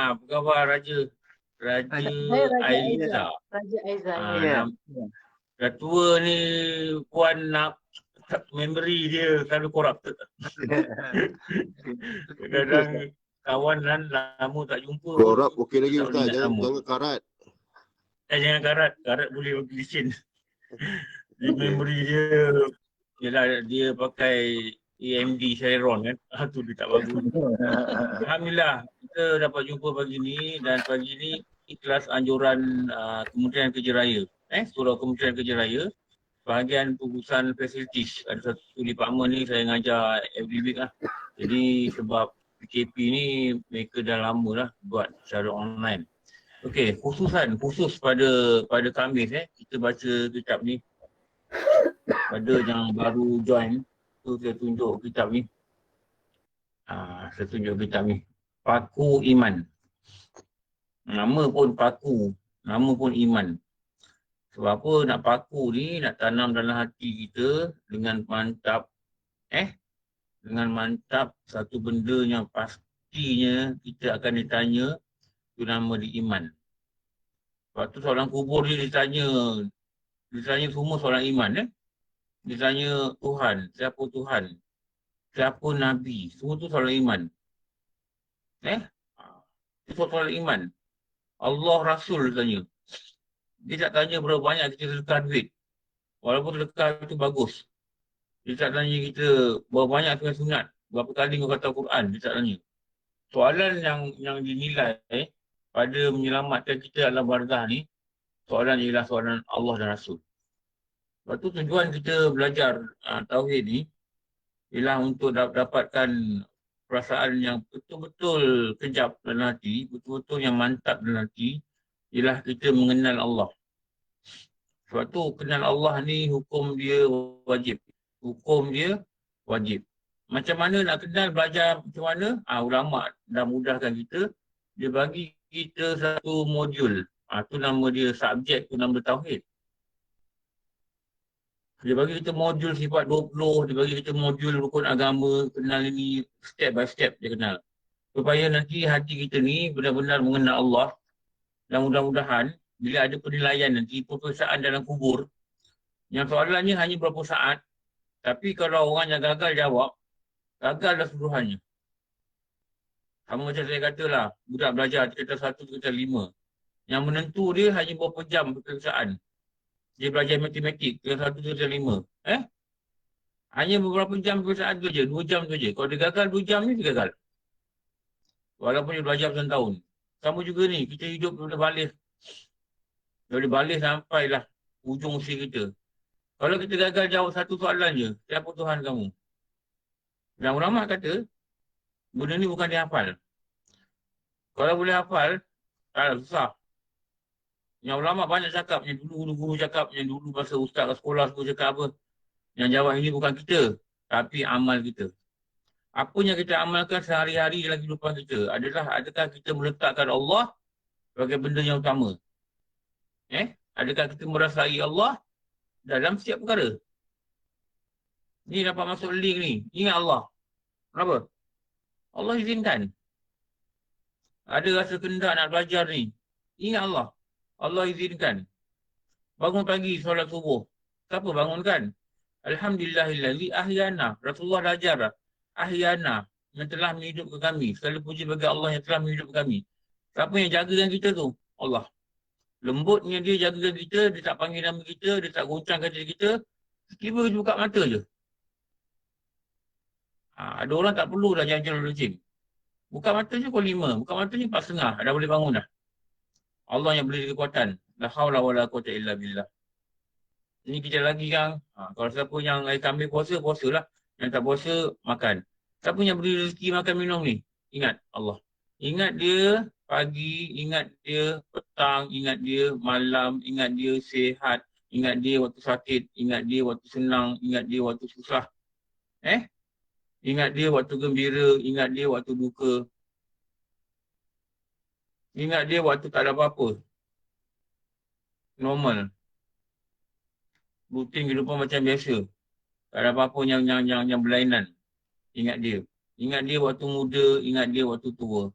Apa khabar Raja? Raja Saya Raja Aiza. Aiza. Raja Aiza, ya. Ya. Dah tua ni Puan nak memory dia selalu corrupted. Kadang-kadang kawan kan lama tak jumpa pun Korap okey lagi tak boleh Ustaz. ingat nama. Jangan karat. Jangan karat. Karat boleh licin. Di memory dia, yelah dia pakai AMD Celeron kan. Tu dia tak bagus. Alhamdulillah kita dapat jumpa pagi ni, dan pagi ni ikhlas anjuran Kementerian Kerja Raya. Surau Kementerian Kerja Raya, bahagian pengurusan facilities. Ada satu department ni saya ngajar every week lah. Jadi sebab PKP ni mereka dah lama lah buat secara online. Okey, khusus pada Khamis kita baca kitab ni. Pada yang baru join tu saya tunjuk kitab ni. Saya tunjuk kitab ni. Paku Iman. Nama pun paku, nama pun iman. Sebab apa nak paku ni, nak tanam dalam hati kita dengan mantap dengan mantap satu benda yang pastinya kita akan ditanya, itu nama di iman. Sebab tu soalan kubur ni ditanya semua soalan iman. Ditanya Tuhan, siapa Tuhan, siapa Nabi, semua tu soalan iman. Itu soalan iman. Allah Rasul tanya. Dia tak tanya berapa banyak kita sedekah duit. Walaupun sedekah itu bagus. Dia tak tanya kita berapa banyak kita sunat, berapa kali kau kata Quran, dia tak tanya. Soalan yang dinilai pada menyelamatkan kita dalam barzah ni, soalan ialah soalan Allah dan Rasul. Sebab tu tujuan kita belajar Tauhid ni ialah untuk dapatkan perasaan yang betul-betul kejap dalam hati, betul-betul yang mantap dalam hati, ialah kita mengenal Allah. Sebab tu kenal Allah ni hukum dia wajib. Hukum dia wajib. Macam mana nak kenal, belajar macam mana? Ulama dah mudahkan kita. Dia bagi kita satu modul. Tu nama dia subjek, tu nama Tauhid. Dia bagi kita modul sifat 20, dia bagi kita modul rukun agama, kenal ini step by step dia kenal. Supaya nanti hati kita ni benar-benar mengenal Allah. Dan mudah-mudahan bila ada penilaian nanti, peperiksaan dalam kubur, yang soalannya hanya berapa saat, tapi kalau orang yang gagal jawab, gagal dah seluruhannya. Sama macam saya katalah, budak belajar tingkatan 1, tingkatan 5. Yang menentu dia hanya berapa jam peperiksaan. Dia belajar matematik, tingkatan 1, tingkatan 5. Hanya beberapa jam peperiksaan tu je, 2 jam tu je. Kalau dia gagal 2 jam ni, dia gagal. Walaupun dia belajar bertahun-tahun. Sama juga ni, kita hidup boleh balik. Boleh balik sampailah ujung usia kita. Kalau kita gagal jawab satu soalan je, siapa Tuhan kamu? Dan ulama kata, benda ni bukan dia hafal. Kalau boleh hafal, tak susah. Yang ulama banyak cakap, yang dulu guru cakap, yang dulu masa ustaz kat sekolah semua cakap apa. Yang jawab ini bukan kita, tapi amal kita. Apa yang kita amalkan sehari-hari dalam kehidupan kita adakah kita meletakkan Allah sebagai benda yang utama? Adakah kita merasai Allah dalam setiap perkara? Ni dapat masuk link ni. Ingat Allah. Kenapa? Allah izinkan. Ada rasa kendak nak belajar ni. Ingat Allah. Allah izinkan. Bangun pagi solat subuh. Siapa bangunkan? Alhamdulillahillazi ahyana. Rasulullah dah ajar dah. Ahyana. Yang telah menghidupkan kami. Segala puji bagi Allah yang telah menghidupkan kami. Siapa yang jagakan kita tu? Allah. Lembutnya dia jagakan kita, dia tak panggil nama kita, dia tak goncang kata kita. Tiba kita buka mata je. Ada orang tak perlu dah jalan-jalan rejim. Buka mata je pukul 5, buka mata je 4.30, dah boleh bangun dah. Allah yang beri kekuatan. La haula wala quwwata illa billah. Ini kita lagi kan. Kalau siapa yang hari Khamis puasa, puasalah. Yang tak puasa, makan. Siapa yang beri rezeki makan minum ni? Ingat Allah. Ingat dia pagi, ingat dia petang, ingat dia malam, ingat dia sihat, ingat dia waktu sakit, ingat dia waktu senang, ingat dia waktu susah. Ingat dia waktu gembira, ingat dia waktu duka. Ingat dia waktu tak ada apa-apa. Normal. Rutin kehidupan macam biasa. Tak ada apa-apa yang berlainan. Ingat dia. Ingat dia waktu muda, ingat dia waktu tua.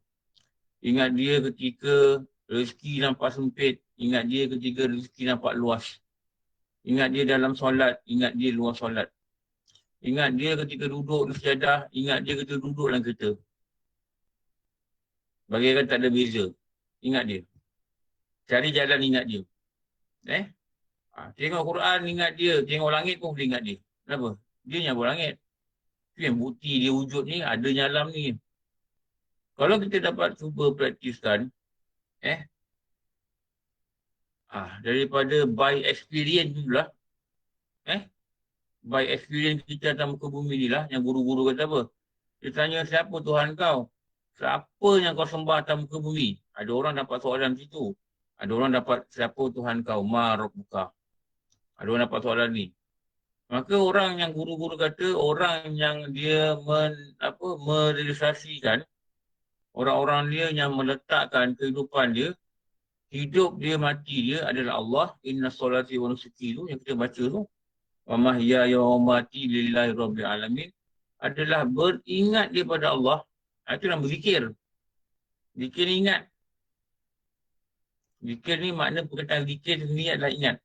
Ingat dia ketika rezeki nampak sempit. Ingat dia ketika rezeki nampak luas. Ingat dia dalam solat. Ingat dia luar solat. Ingat dia ketika duduk di sejadah. Ingat dia ketika duduk dalam kereta. Bagaikan tak ada beza. Ingat dia. Cari jalan ingat dia. Tengok Quran ingat dia. Tengok langit pun boleh ingat dia. Kenapa? Dia yang buat langit. Itu yang bukti dia wujud ni. Adanya alam ni. Kalau kita dapat cuba praktiskan. Daripada by experience dululah. By experience kita atas muka bumi ni lah. Yang guru-guru kata apa? Dia tanya siapa Tuhan kau? Siapa yang kau sembah atas muka bumi? Ada orang dapat soalan situ. Ada orang dapat siapa Tuhan kau? Ma Rabbuka. Ada orang dapat soalan ni. Maka orang yang guru-guru kata, orang yang dia merealisasikan, orang-orang dia yang meletakkan kehidupan dia, hidup dia, mati dia adalah Allah. Inna solati wa nusuki tu yang kita baca tu. Wa mahyaya wa mamati lillahi rabbil alamin. Adalah beringat dia pada Allah. Itu nama zikir. Zikir ni ingat. Zikir ni makna perkataan zikir sendiri adalah ingat.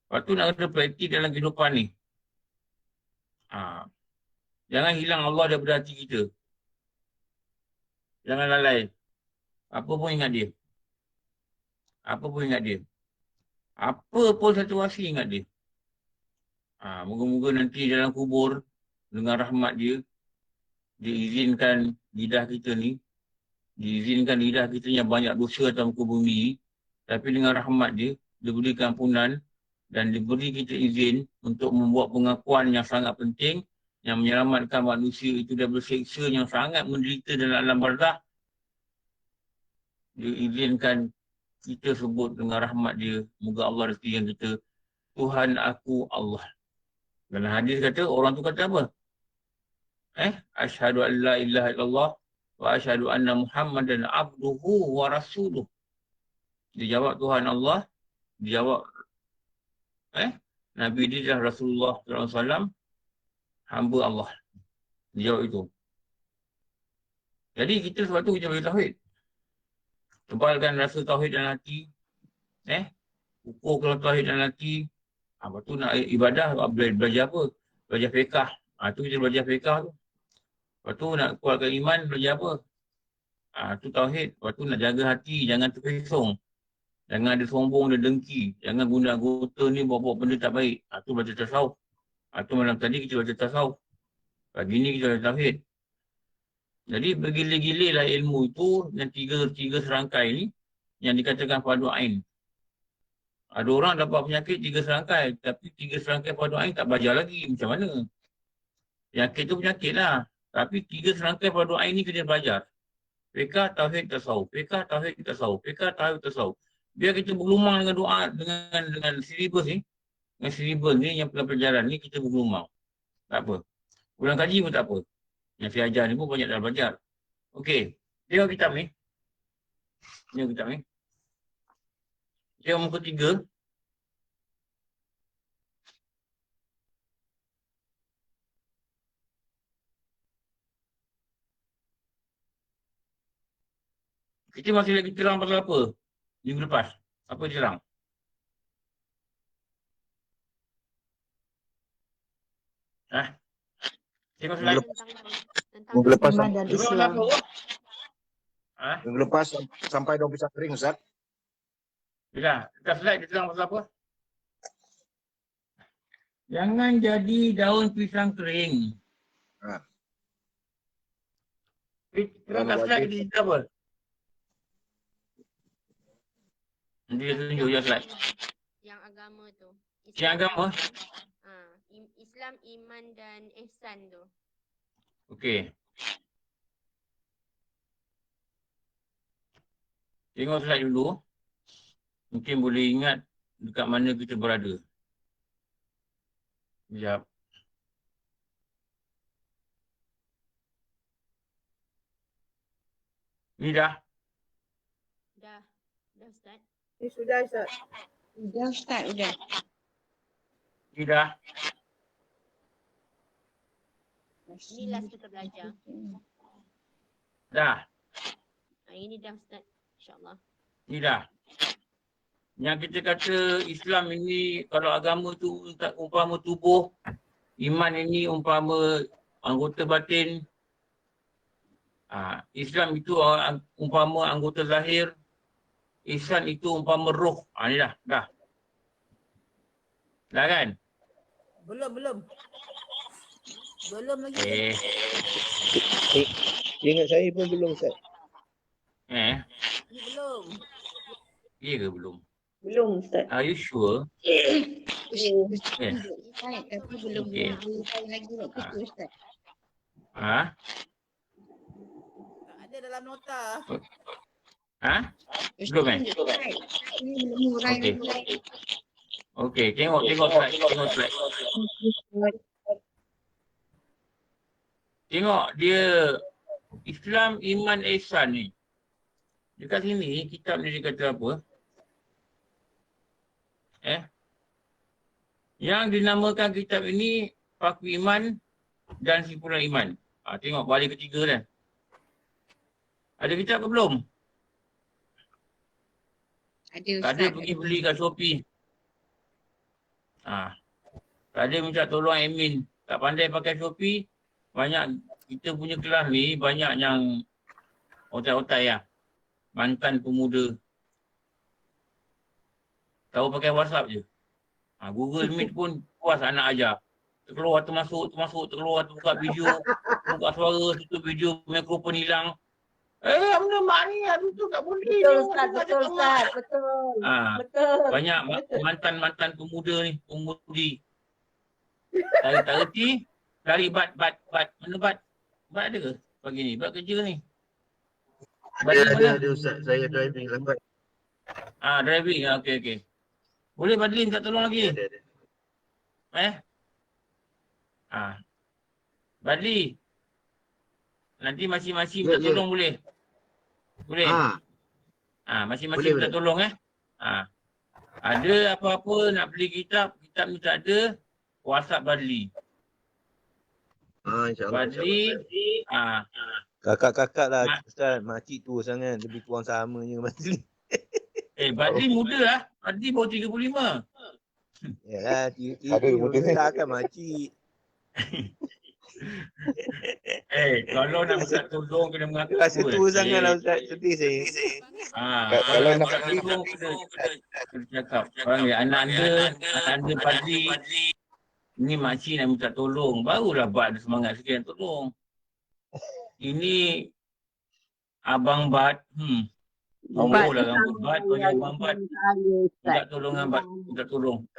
Lepas tu nak kena praktik dalam kehidupan ni. Jangan hilang Allah daripada hati kita. Jangan lalai. Apa pun ingat dia. Apa pun ingat dia. Apa pun situasi ingat dia. Moga-moga nanti dalam kubur, dengan rahmat dia, diizinkan lidah kita ni, diizinkan lidah kita yang banyak dosa atas muka bumi, tapi dengan rahmat dia, diberikan ampunan dan diberi kita izin untuk membuat pengakuan yang sangat penting yang menyelamatkan manusia itu daripada seksa yang sangat menderita dalam alam barzakh. Dia izinkan kita sebut dengan rahmat dia. Moga Allah rezekikan kita. Tuhan aku Allah. Dalam hadis kata, orang tu kata apa? Asyhadu an la ilaha illallah wa asyhadu anna Muhammadan abduhu wa rasuluh. Dia jawab Tuhan Allah. Dia jawab Nabi dia adalah Rasulullah SAW, hamba Allah. Dia jawab itu. Jadi kita sebab tu kita beri tauhid. Tebalkan rasa tauhid dalam hati. Ukurkan tauhid dalam hati. Lepas tu nak ibadah, belajar apa? Belajar fiqah. Tu kita belajar fiqah tu. Lepas tu nak kuatkan iman, belajar apa? Tu tauhid. Lepas tu nak jaga hati, jangan terpesong. Jangan ada sombong dan dengki. Jangan guna anggota ni buat-buat benda tak baik. Tu baca tasawuf. Tu malam tadi kita baca tasawuf. Pagi ni kita baca tauhid. Jadi bergila-gila lah ilmu itu yang tiga serangkai ni yang dikatakan fardu ain. Ada orang dapat penyakit 3 serangkai, tapi 3 serangkai fardu ain tak belajar lagi. Macam mana? Penyakit tu penyakit lah. Tapi 3 serangkai fardu ain ni kena belajar. Fiqah, tauhid, tasawuf. Fiqah, tauhid, tasawuf. Fiqah, tauhid, tasawuf. Biar kita bergelumang dengan doa, dengan silibus ni. Dengan silibus ni, yang pelajaran ni kita bergelumang. Tak apa. Ulang kaji pun tak apa. Yang saya ajar ni pun banyak dah belajar. Okey. Tengok kitab ni. Tengok kitab ni. Tengok muka 3. Kita masih lagi terang pasal apa? Minggu lepas. Apa terang? Tengok slide. Minggu lepas Iman dan Islam. Minggu lepas sampai daun pisang kering, Ustaz. Bila? Dekat slide dia terang pasal apa? Jangan jadi daun pisang kering. Terang kat slide dia cerita apa? Nanti dia tunjuk je slide. Yang agama tu. Yang agama? Islam, iman dan ihsan tu. Okey. Tengok slide dulu. Mungkin boleh ingat dekat mana kita berada. Sekejap. Ni dah? Dah Ustaz. Sudah Ustaz. Dah Ustaz, dah. Ni dah? Ni last kita belajar. Dah? Ini dah Ustaz. InsyaAllah. Ni dah. Yang kita kata Islam ini kalau agama tu umpama tubuh, iman ini umpama anggota batin. Islam itu umpama anggota zahir. Ihsan itu umpama roh. Ni dah. Dah kan? Belum. Belum lagi. Ingat saya pun belum, Ustaz. Ni belum. Ya ke belum? Belum, Ustaz. Are you sure? Ustaz, tapi belum Okey. saya lagi nak kerja, Ustaz. Tak ada dalam nota. Belum Ustaz, ini belum murah Okey. lagi. Okey, tengok slide. Tengok dia Islam, iman, ihsan ni. Dekat sini kitab ni dia kata apa? Yang dinamakan kitab ini Paku Iman dan Simpulan Iman. Tengok baris ketiga kan. Ada kitab ke belum? Ada, Tak ada Ustaz. pergi beli kat Shopee. Tak ada minta tolong admin. Tak pandai pakai Shopee. Banyak kita punya kelas ni banyak yang otai-otai lah. Mantan pemuda. Tahu pakai WhatsApp je. Google Meet pun puas anak ajar. Terkeluar, termasuk, terkeluar, terbuka video, buka suara, tutup video, mikrofon hilang. Benda mak ni, tutup tak boleh. Betul Ustaz. Betul. Banyak mantan pemuda ni, pemudi. Tak reti, lari bat. Mana bat? Bat ada ke pagi ni? Bat kerja ni. Ada, Ustaz. Saya driving lambat. Driving. Okey. Boleh Badli minta tolong lagi? Ada. Badli. Nanti masing-masing minta tolong boleh? Boleh? Masing-masing minta tolong Ada apa-apa nak beli kitab ni tak ada, WhatsApp Badli. InsyaAllah. Badli. Kakak-kakak lah Ustaz, makcik tua sangat, lebih kurang sama je Badli. Badli muda lah. Badli baru 35. Yalah, Ada muda. takkan makcik. Kalau nak minta tolong kena mengaku. Rasa tua sangat lah Ustaz, sedih saya. Kalau nak minta tolong kena cakap. Anak anda Badli. Ni makcik nak minta tolong. Barulah Bad ada semangat sikit nak tolong. Ini Abang Bad. Nombor lah rambut Bad. Bagi Abang Bad. Minta tolong dengan Bad. Minta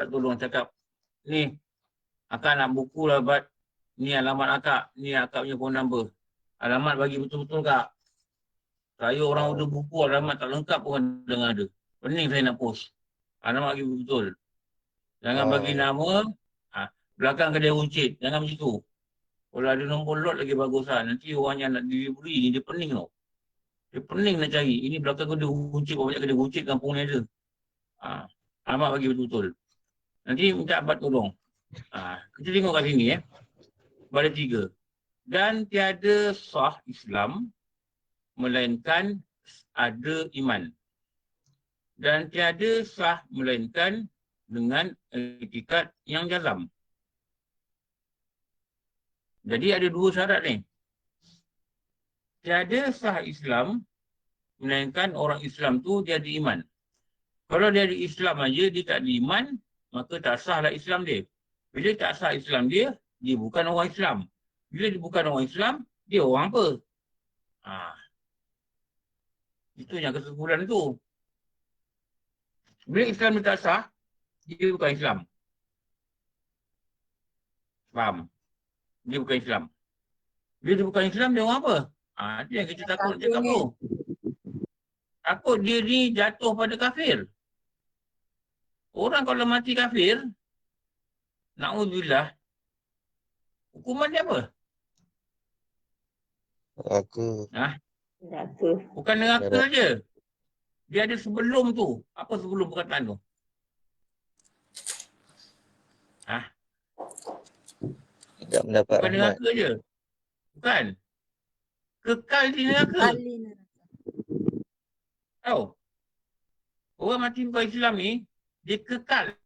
tolong cakap. Ni. Akak nak buku lah Bad. Ni alamat akak. Ni akak punya phone number. Alamat bagi betul-betul Kak. Saya orang order buku, alamat tak lengkap pun dengar ada. Pening saya nak post. Alamat bagi betul. Jangan bagi nama. Belakang kedai runcit. Jangan macam tu. Kalau ada nombor lot lagi bagus lah. Nanti orang yang nak delivery ni dia pening tau. Dia pening nak cari. Ini belakang kedai runcit. Banyak kedai runcit kampung ni ada. Alamat bagi betul-betul. Nanti minta abad tolong. Kita tengok kat sini Pada 3. Dan tiada sah Islam melainkan ada iman. Dan tiada sah melainkan dengan etikat yang jazam. Jadi ada 2 syarat ni. Tiada sah Islam melainkan orang Islam tu dia ada iman. Kalau dia ada Islam aja dia tak ada iman, maka tak sahlah Islam dia. Bila tak sah Islam dia, dia bukan orang Islam. Bila dia bukan orang Islam, dia orang apa? Itu yang kesimpulan tu. Bila Islam dia tak sah, dia bukan Islam. Faham? Dia bukan Islam. Bila dia bukan Islam, dia orang apa? Itu yang kita takut cakap tu. Takut dia ni jatuh pada kafir. Orang kalau mati kafir, na'udzubillah, hukuman dia apa? Neraka. Bukan neraka je. Dia ada sebelum tu. Apa sebelum perkataan tu? Tak mendapat Bukan neraka je. Bukan. Kekal di neraka. Tahu? Orang mati bukan Islam ni, dia kekal.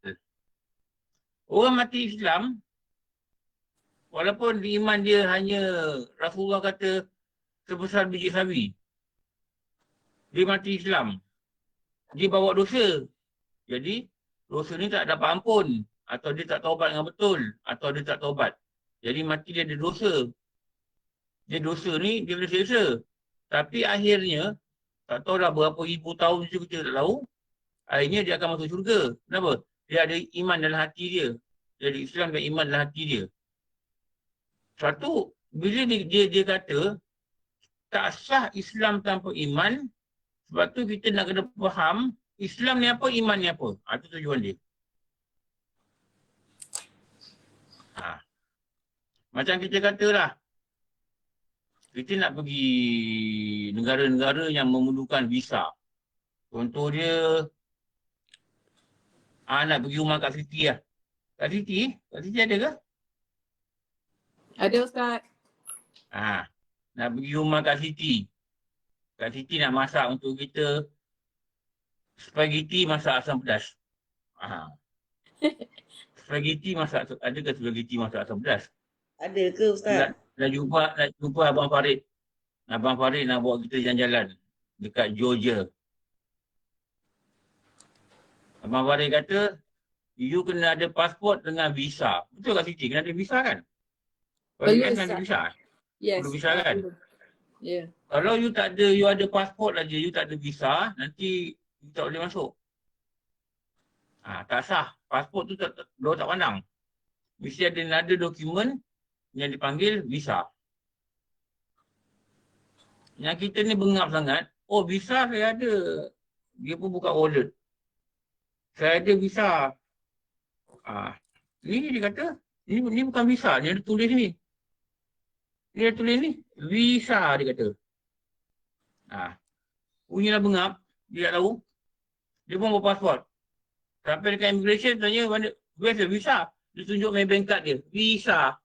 Orang mati Islam, walaupun iman dia hanya Rasulullah kata sebesar biji sawi. Dia mati Islam. Dia bawa dosa. Jadi, dosa ni tak dapat ampun. Atau dia tak taubat dengan betul. Atau dia tak taubat. Jadi mati dia ada dosa. Dia dosa ni, dia boleh seksa. Tapi akhirnya, tak tahu dah berapa ribu tahun kita tak tahu. Akhirnya dia akan masuk syurga. Kenapa? Dia ada iman dalam hati dia. Jadi Islam dan iman dalam hati dia. Satu, bila dia kata, tak sah Islam tanpa iman, sebab tu kita nak kena faham, Islam ni apa, iman ni apa. Itu tujuan dia. Macam kita katalah, kita nak pergi negara-negara yang memerlukan visa. Contoh dia, nak pergi rumah Kak Siti lah. Kak Siti ada ke? Ada Ustaz. Nak pergi rumah Kak Siti. Kak Siti nak masak untuk kita spaghetti masak asam pedas. Spaghetti masak, ada ke spaghetti masak asam pedas? Ada ke Ustaz? Nak jumpa Abang Farid. Abang Farid nak bawa kita jalan-jalan dekat Georgia. Abang Farid kata, you kena ada pasport dengan visa. Betul Kak Siti? Kena ada visa kan? Kalau Perlu, kan kena ada Ustaz. visa. Yes. Perlu visa kan? Ya. Kalau you tak ada, you ada pasport aja, you tak ada visa, nanti you tak boleh masuk. Tak sah. Pasport tu tak pandang. Mesti ada dokumen yang dipanggil visa. Yang kita ni bengap sangat, oh visa saya ada. Dia pun buka wallet. Saya ada visa. Ni dia kata, ni bukan visa, dia ada tulis ni. Dia ada tulis ni, visa dia kata. Punyalah bengap, dia tak tahu. Dia pun bawa pasport. Sampai dekat immigration tanya, mana, where's the visa? Dia tunjuk main bank card dia, visa.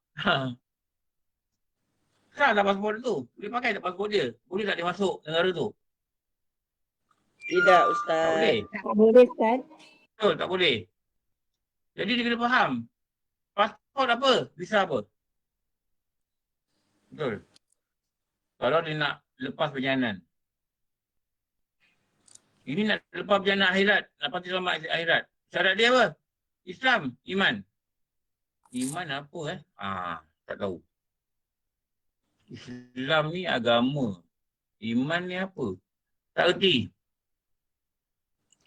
Sah tak pasport tu? Boleh pakai tak pasport dia? Boleh tak dia masuk negara tu? Tidak Tak Ustaz. boleh. Tak boleh, Ustaz. Betul, tak boleh. Jadi dia kena faham. Pasport apa? Visa apa? Betul. Kalau dia nak lepas perjalanan. Ini nak lepas perjalanan akhirat. Lepas dia selamat akhirat. Syarat dia apa? Islam, iman. Iman apa tak tahu. Islam ni agama. Iman ni apa? Tak erti.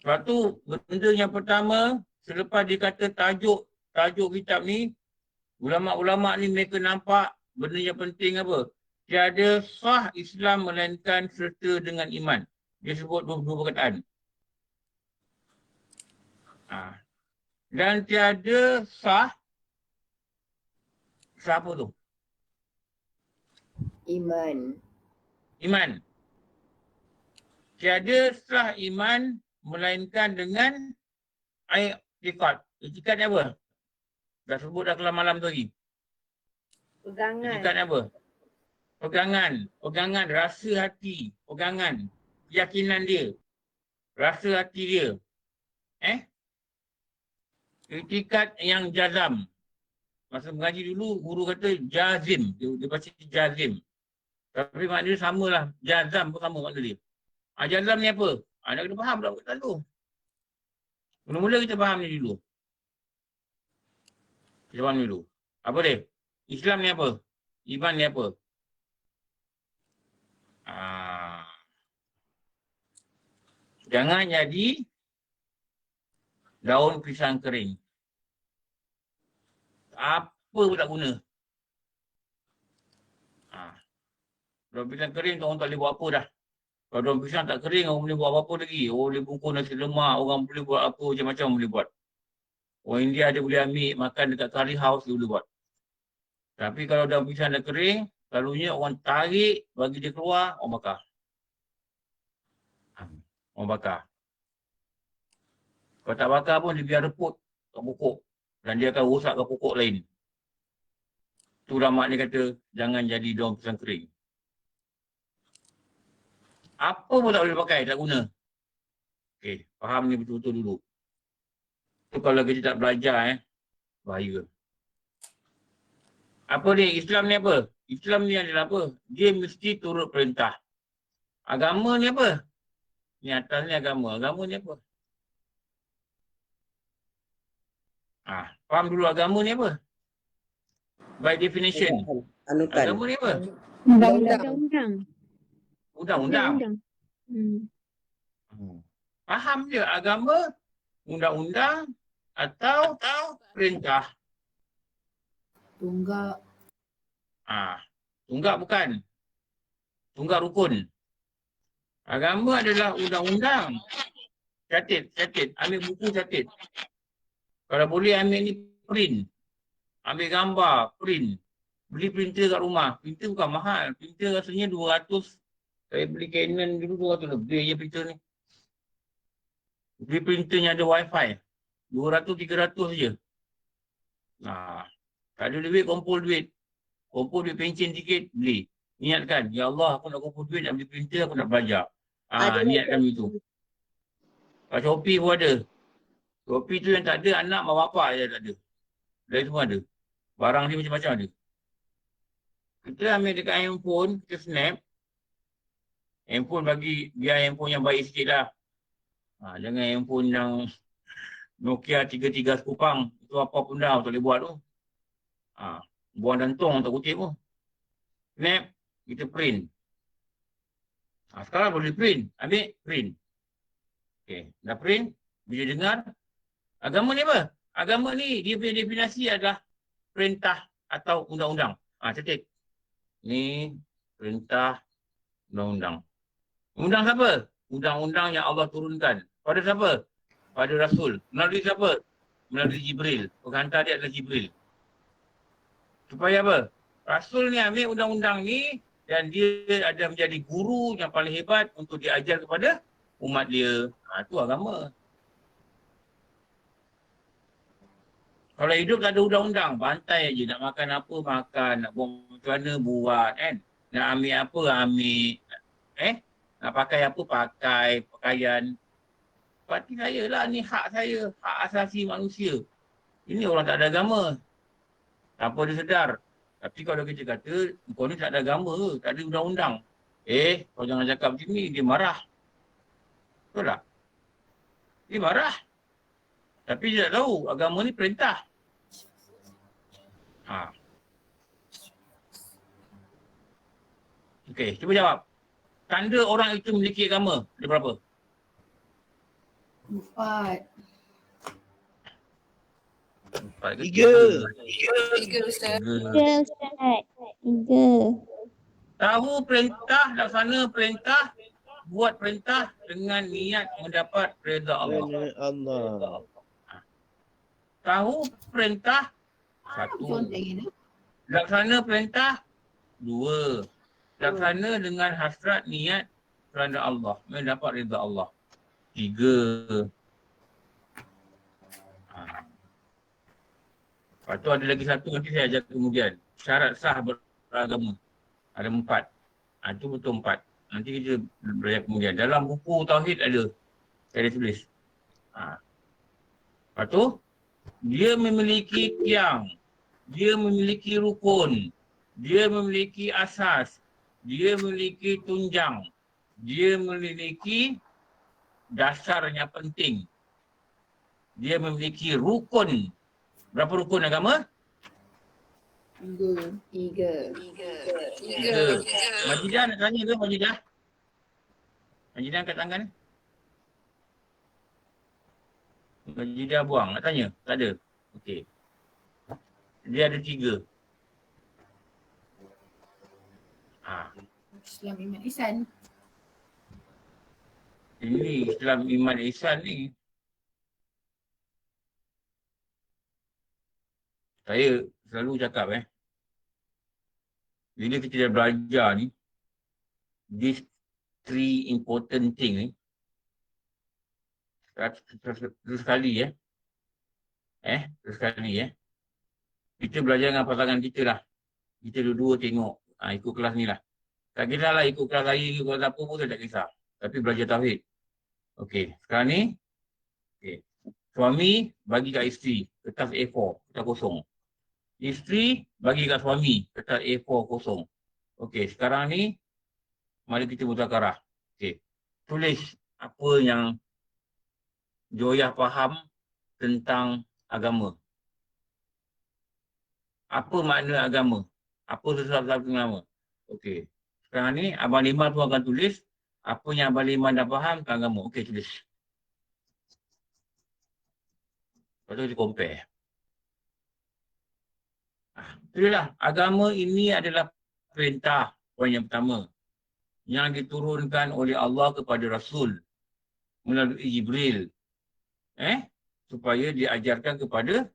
Sebab tu, benda yang pertama, selepas dia kata tajuk kitab ni, ulama'-ulama' ni mereka nampak benda yang penting apa? Tiada sah Islam melainkan serta dengan iman. Dia sebut dua perkataan. Dan tiada sah apa tu? Iman. Tiada sah iman melainkan dengan i'tiqad. I'tiqad ni apa? Dah sebut dah kelam malam tu lagi. Pegangan. I'tiqad ni apa? Pegangan, rasa hati, pegangan, keyakinan dia, rasa hati dia. I'tiqad yang jazam. Masa mengaji dulu, guru kata jazim. Dia baca jazim. Tapi makna dia samalah. Jazam pun sama makna dia. Jazam ni apa? Nak kena faham tak kata tu. Mula-mula kita faham ni dulu. Kita faham dulu. Apa dia? Islam ni apa? Iman ni apa? Jangan jadi daun pisang kering. Apa pun tak guna. Daun pisang kering orang tak boleh buat apa dah. Kalau daun pisang tak kering, orang boleh buat apa-apa lagi. Orang boleh bungkus nasi lemak, orang boleh buat apa, macam-macam boleh buat. Orang India dia boleh ambil makan dekat curry house, dia boleh buat. Tapi kalau daun pisang dah kering, selalunya orang tarik, bagi dia keluar, orang bakar. Orang bakar. Kalau tak bakar pun, dia biar reput kat pokok. Dan dia akan rosak ke pokok lain. Tu ulama' dia kata, jangan jadi daun pisang kering. Apa pun tak boleh pakai, tak guna. Okey, faham ni betul-betul dulu. Tu kalau kita tak belajar bahaya. Apa ni? Islam ni apa? Islam ni adalah apa? Dia mesti turut perintah. Agama ni apa? Ni atas ni agama. Agama ni apa? Faham dulu agama ni apa? By definition. Anutan. Agama ni apa? Undang-undang. Undang-undang. Hmm. Faham je agama, undang-undang atau perintah. Tunggak. Tunggak bukan. Tunggak rukun. Agama adalah undang-undang. Catat. Ambil buku catat. Kalau boleh ambil ni print. Ambil gambar, print. Beli printer kat rumah. Printer bukan mahal. Printer rasanya 200. Saya beli Canon dulu 200 lebih je printer ni. Beli printernya ada wifi. 200-300 je. Tak ada duit, kumpul duit. Kumpul duit pencen sikit, beli. Niatkan, ya Allah aku nak kumpul duit, ambil printer, aku nak belajar. Niatkan begitu. Kat Shopee pun ada. Shopee tu yang tak ada, anak mak bapak je tak ada. Lain semua ada. Barang ni macam-macam ada. Kita ambil dekat handphone, kita snap. Handphone biar handphone yang baik sikit lah. Jangan handphone yang Nokia 33 sekupang. Itu apa pun dah, tak boleh buat tu. Buang dan tong tak kutip pun. Snap, kita print. Sekarang boleh print. Ambil, print. Okay, dah print. Bila dengar. Agama ni apa? Agama ni, dia punya definisi adalah perintah atau undang-undang. Catat. Ni perintah undang-undang. Undang siapa? Undang-undang yang Allah turunkan. Pada siapa? Pada Rasul. Melalui siapa? Melalui Jibril. Penghantar dia adalah Jibril. Supaya apa? Rasul ni ambil undang-undang ni dan dia ada menjadi guru yang paling hebat untuk diajar kepada umat dia. Itu agama. Kalau hidup tak ada undang-undang, bantai je. Nak makan apa, makan. Nak buang macam mana, buat kan. Nak ambil apa, ambil. Nak pakai apa, pakai. Pakaian. Parti saya lah, ni hak saya. Hak asasi manusia. Ini orang tak ada agama. Tanpa dia sedar. Tapi kalau kita kata, kau ni tak ada agama ke? Tak ada undang-undang. Kau jangan cakap macam ni. Dia marah. Betul tak? Dia marah. Tapi dia tak tahu. Agama ni perintah. Okey, cuba jawab. Tanda orang itu memiliki agama, ada berapa? 4. 3. 3 Ustaz. 3 Ustaz. 3. Tahu perintah, laksana perintah, buat perintah dengan niat mendapat redha Allah. Allah. Tahu perintah, 1. Laksana perintah, 2. Laksana dengan hasrat niat kerana Allah, mendapat redha Allah. 3. Lepas tu ada lagi 1 nanti saya ajar kemudian. Syarat sah beragama. Ada 4. Itu betul 4. Nanti kita belajar kemudian. Dalam buku Tauhid ada. Saya ada tulis. Lepas tu, dia memiliki tiang. Dia memiliki rukun. Dia memiliki asas. Dia memiliki tunjang. Dia memiliki dasar yang penting. Dia memiliki rukun. Berapa rukun agama? 3. Majidah nak tanya ke Majidah? Majidah angkat tangan. Majidah buang. Nak tanya? Tak ada? Okey. Dia ada 3. Islam, Iman, Ihsan. Ini Islam, Iman, Ihsan ni. Saya selalu cakap bila kita dah belajar ni, these 3 important thing ni, terus sekali kita belajar dengan pasangan kita lah. Kita dua-dua tengok, ikut kelas ni lah. Tak kira lah ikut kelas saya ke kelas apa pun, saya tak kisah. Tapi belajar tauhid. Okey, sekarang ni. Okey. Suami bagi kat isteri kertas A4, kertas kosong. Isteri bagi kat suami kertas A4 kosong. Okey, sekarang ni mari kita mutakarah. Okey. Tulis apa yang Joyah faham tentang agama. Apa makna agama? Apa sesuatu nama? Okey. Sekarang ni Abang Liman pun akan tulis apa yang Abang Liman dah faham tentang agama. Okey, tulis. Lepas tu kita compare. Itulah, agama ini adalah perintah, poin yang pertama, yang diturunkan oleh Allah kepada Rasul melalui Jibril, supaya diajarkan kepada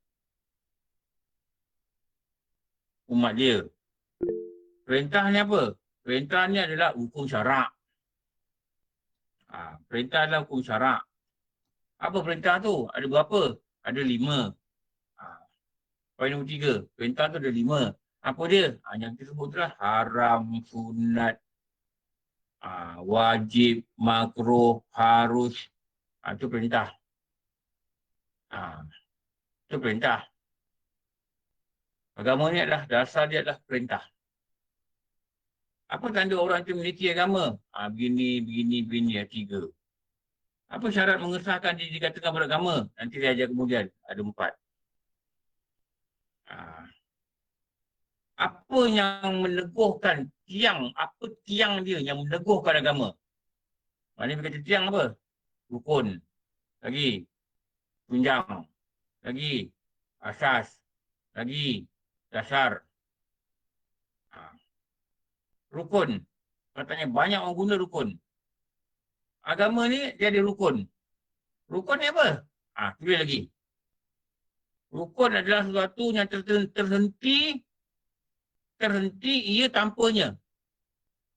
umat dia. Perintah ni apa? Perintah ni adalah hukum syarak. Perintah adalah hukum syarak. Apa perintah tu? Ada berapa? Ada 5. Poin nombor 3. Perintah tu ada 5. Apa dia? Yang kita sebut itulah haram, sunat, wajib, makruh, harus. Itu perintah. Itu perintah. Agama ni adalah, dasar dia adalah perintah. Apa tanda orang itu memiliki agama? Begini, 3. Apa syarat mengesahkan diri dikatakan beragama? Nanti saya ajar kemudian. Ada 4. Apa yang meneguhkan tiang? Apa tiang dia yang meneguhkan agama? Maknanya berkata tiang apa? Rukun. Lagi. Tunjang. Lagi. Asas. Lagi. Dasar. Rukun. Katanya banyak orang guna rukun. Agama ni dia ada rukun. Rukun ni apa? Tulis lagi. Rukun adalah sesuatu yang terhenti ia tanpanya.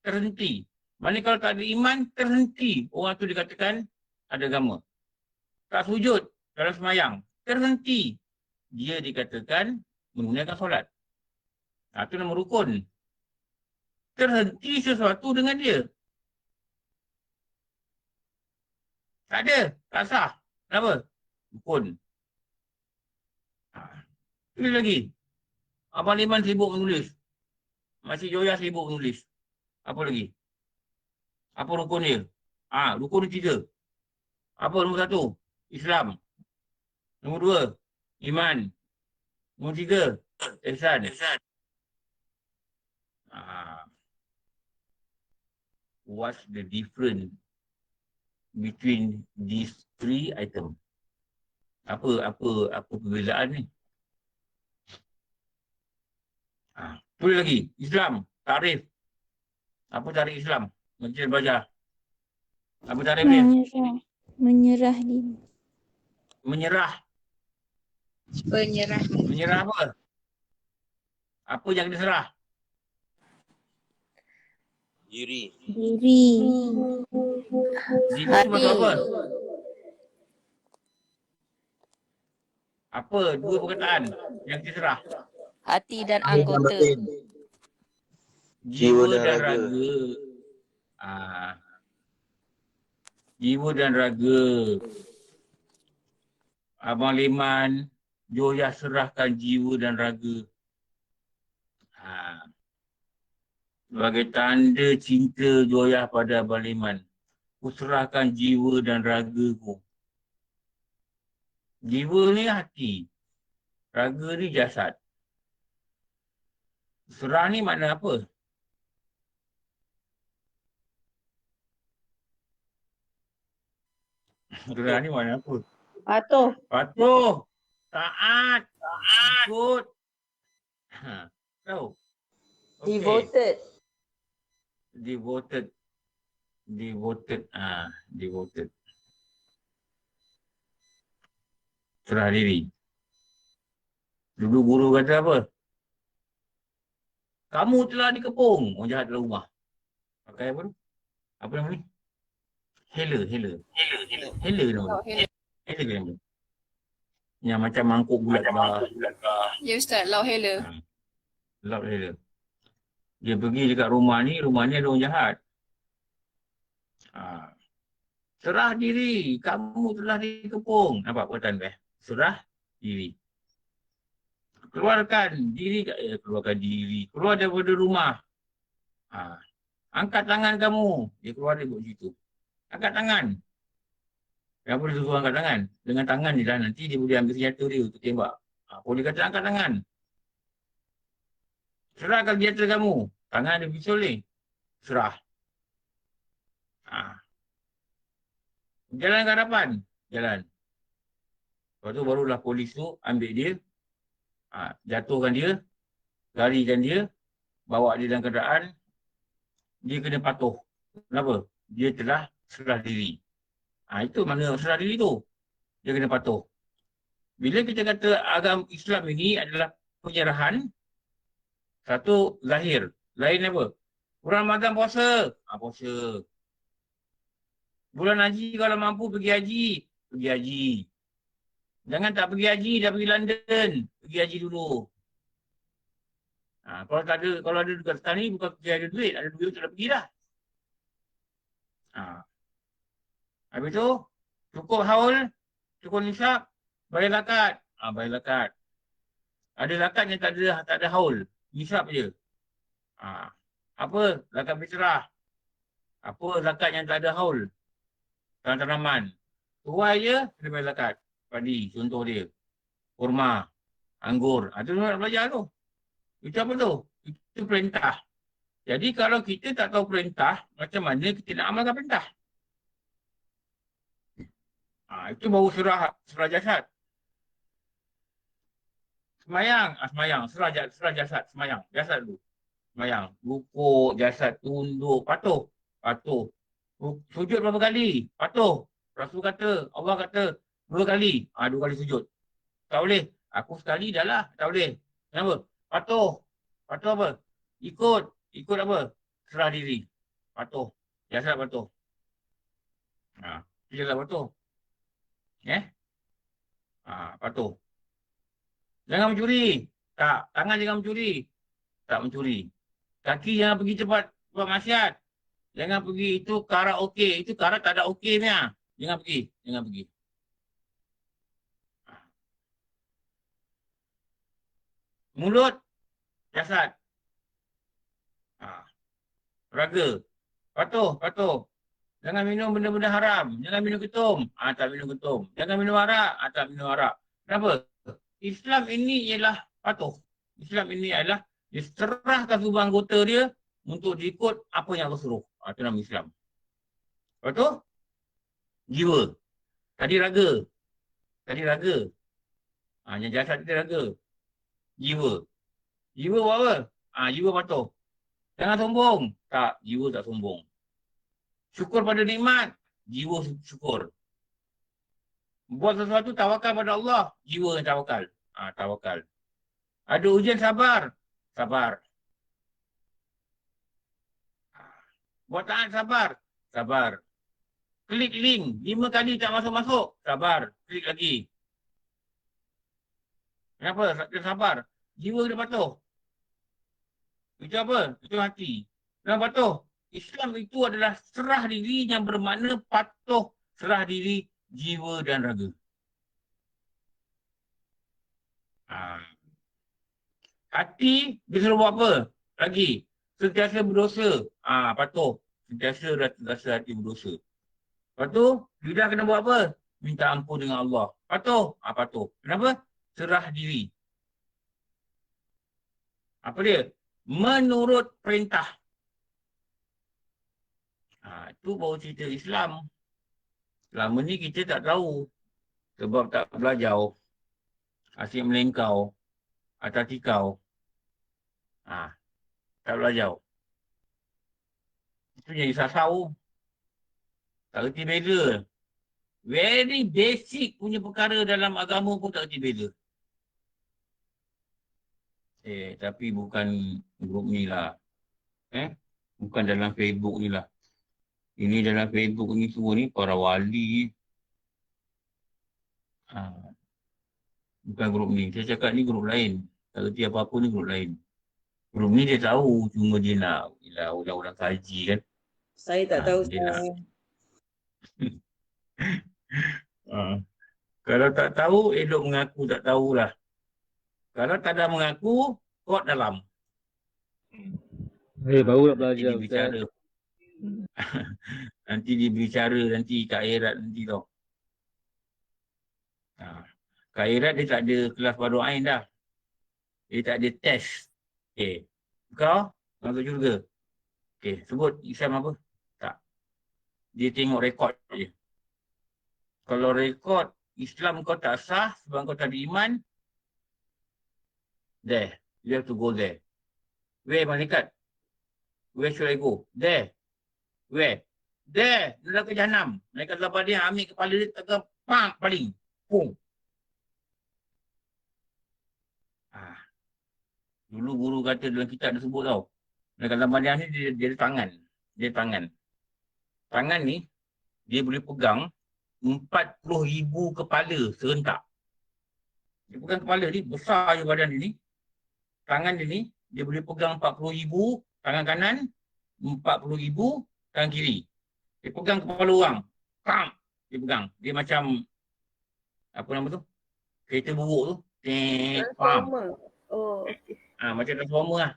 Terhenti. Maksudnya kalau tak ada iman, terhenti. Orang tu dikatakan ada agama. Tak sujud dalam semayang, terhenti. Dia dikatakan menggunakan solat. Itu nama rukun. Terhenti sesuatu dengan dia. Tak ada, tak sah. Kenapa? Rukun. Tulis lagi. Abang Liman sibuk menulis. Masih Joyah sibuk menulis. Apa lagi? Apa rukun dia? Rukun dia 3. Apa nombor 1? Islam. Nombor 2, iman. Nombor 3, ihsan. What's the difference between these 3 items? Apa perbezaan ni? Tulis lagi. Islam. Tarif. Apa tarif Islam? Menteri baca. Apa tarif dia? Menyerah diri. Menyerah. Penyerah. Menyerah apa? Apa yang diserah? Diri. Diri sebab apa? Apa 2 perkataan yang diserah? Hati dan anggota. Jiwa dan raga. Jiwa dan raga. Abang Liman, Joyah serahkan jiwa dan raga. Sebagai tanda cinta Joyah pada Abang Liman, ku serahkan jiwa dan ragaku. Jiwa ni hati. Raga ni jasad. Serah ni makna apa? Serah ni makna apa? Patuh. Taat. Ikut. Tahu? Okay. Devoted. Devoted. Serah diri. Dulu guru kata apa? Kamu telah dikepung. Orang jahat dalam rumah. Pakai apa tu? Apa nama ni? Hela nama. Hela ke nama? Yang macam mangkuk bulat kah. Ya Ustaz, lau hela. Laut hela. Dia pergi dekat rumah ni ada orang jahat. Serah diri. Kamu telah dikepung. Nampak perkataan tu? Serah diri. Keluarkan diri. Keluarkan diri. Keluar daripada rumah. Angkat tangan kamu. Dia keluar dia buat situ. Angkat tangan. Kenapa dia suruh angkat tangan? Dengan tangan je lah. Nanti dia boleh ambil senjata dia untuk tembak. Boleh kata angkat tangan. Serahkan senjata kamu. Tangan ada pisau ni. Serah. Jalan ke hadapan. Jalan. Lepas tu barulah polis tu ambil dia. Jatuhkan dia. Larikan dia. Bawa dia dalam keadaan. Dia kena patuh. Kenapa? Dia telah serah diri. Itu mana serah diri tu. Dia kena patuh. Bila kita kata agama Islam ini adalah penyerahan. Satu, zahir. Lain apa? Bulan Ramadan puasa. Puasa. Bulan haji kalau mampu pergi haji. Pergi haji. Jangan tak pergi haji, dah pergi London. Pergi haji dulu. Kalau ada dekat sekarang ni bukan pergi ada duit. Ada duit tu dah pergi dah. Habis tu, cukup haul, cukup nisab, bayar zakat. Bayar zakat. Ada zakat yang tak ada haul. Nisab je. Apa? Zakat fitrah. Apa zakat yang tak ada haul? Tanaman. Tuai je, kena bayar zakat. Padi, contoh dia. Kurma, anggur. Itu nak belajar tu. Itu apa tu? Itu perintah. Jadi kalau kita tak tahu perintah, macam mana kita nak amalkan perintah? Itu baru serah jasad. Semayang. Semayang. Serah jasad. Semayang. Jasad dulu. Semayang. Rukuk, jasad, tunduk. Patuh. Sujud berapa kali? Patuh. Rasul kata, Allah kata, 2 kali. 2 kali sujud. Tak boleh. Aku sekali dah lah. Tak boleh. Kenapa? Patuh. Patuh apa? Ikut apa? Serah diri. Patuh. Jasad patuh. Jasad patuh. Patuh. Jangan mencuri. Tak. Tangan jangan mencuri. Tak mencuri. Kaki jangan pergi cepat buat maksiat. Jangan pergi itu karaoke. Itu kara tak ada okey-nya. Jangan pergi. Mulut. Jasad. Raga. Patuh. Jangan minum benda-benda haram. Jangan minum ketum. Tak minum ketum. Jangan minum arak. Tak minum arak. Kenapa? Islam ini ialah patuh. Islam ini adalah diserahkan seluruh anggota dia untuk diikut apa yang Allah suruh. Itu nama Islam. Lepas tu, jiwa. Tadi raga. Yang jasad tadi raga. Jiwa. Jiwa buat apa? Jiwa patuh. Jangan sombong. Tak, jiwa tak sombong. Syukur pada nikmat, jiwa syukur. Buat sesuatu tawakal pada Allah, jiwa yang tawakal. Tawakal. Ada ujian sabar. Buat taat sabar. Klik link, 5 kali tak masuk-masuk, sabar. Klik lagi. Kenapa? Dia sabar. Jiwa dia patuh. Itu apa? Itu hati. Dan patuh. Islam itu adalah serah diri yang bermakna patuh, serah diri jiwa dan raga. Hati disuruh buat apa? Lagi. Sentiasa berdosa. Patuh. Sentiasa rasa hati berdosa. Lepas tu, lidah kena buat apa? Minta ampun dengan Allah. Patuh. Patuh. Kenapa? Serah diri. Apa dia? Menurut perintah. Itu baru cerita Islam. Selama ni kita tak tahu. Sebab tak belajar. Asyik melengkau. Atas tikau. Tak belajar. Itu jadi sasau. Tak kerti beza. Very basic punya perkara dalam agama pun tak kerti beza. Tapi bukan grup ni lah. Bukan dalam Facebook ni lah. Ini dalam Facebook ni semua ni para wali. Bukan grup ni. Saya cakap ni grup lain. Tak kerti apa-apa ni grup lain. Grup ni dia tahu. Cuma dia nak orang-orang kaji kan. Saya tak tahu. Ha. Kalau tak tahu, elok mengaku tak tahulah. Kalau tak ada mengaku, kot dalam. Baru nak Nanti belajar dia Ustaz. bicara. Nanti dia bicara nanti kat akhirat nanti tau. Kat akhirat dia tak ada kelas Fardhu Ain dah. Dia tak ada test. Okey. Kau masuk syurga. Okey, sebut Islam apa? Tak. Dia tengok rekod je. Kalau rekod Islam kau tak sah sebab kau tak ada iman, there. You have to go there. Where malaikat? Where should I go? There. Where? There. Neraka Jahanam. Malaikat lapar dia ambil kepala dia tekan pang paling. Pung. Dulu guru kata dalam kitab dia sebut tau. Malaikat lapar dia ni dia ada tangan. Dia tangan. Tangan ni dia boleh pegang 40,000 kepala serentak. Dia pegang kepala ni, besar je badan dia ni. Tangan dia ni, dia boleh pegang 40,000 tangan kanan, 40,000 tangan kiri. Dia pegang kepala orang. Pam! Dia pegang. Dia macam, apa nama tu? Kereta buruk tu. Pam! Oh. Macam transformer lah.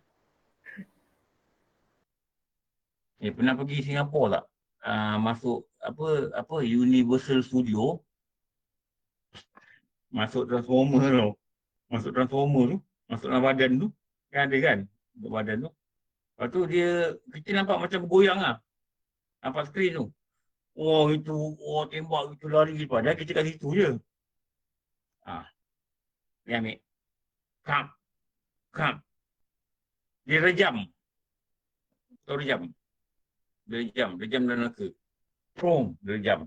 Pernah pergi Singapura tak? Masuk apa Universal Studio. Masuk transformer tau. Masuk transformer tu. Masuk dalam badan tu. Kan ada kan? Untuk badan tu. Lepas tu kita nampak macam bergoyang lah. Nampak skrin tu. Tembak itu lari. Padahal kita kat situ je. Dia ambil. Kam. Dia rejam. Tahu rejam? Dia rejam dalam neraka. Prom, dia rejam.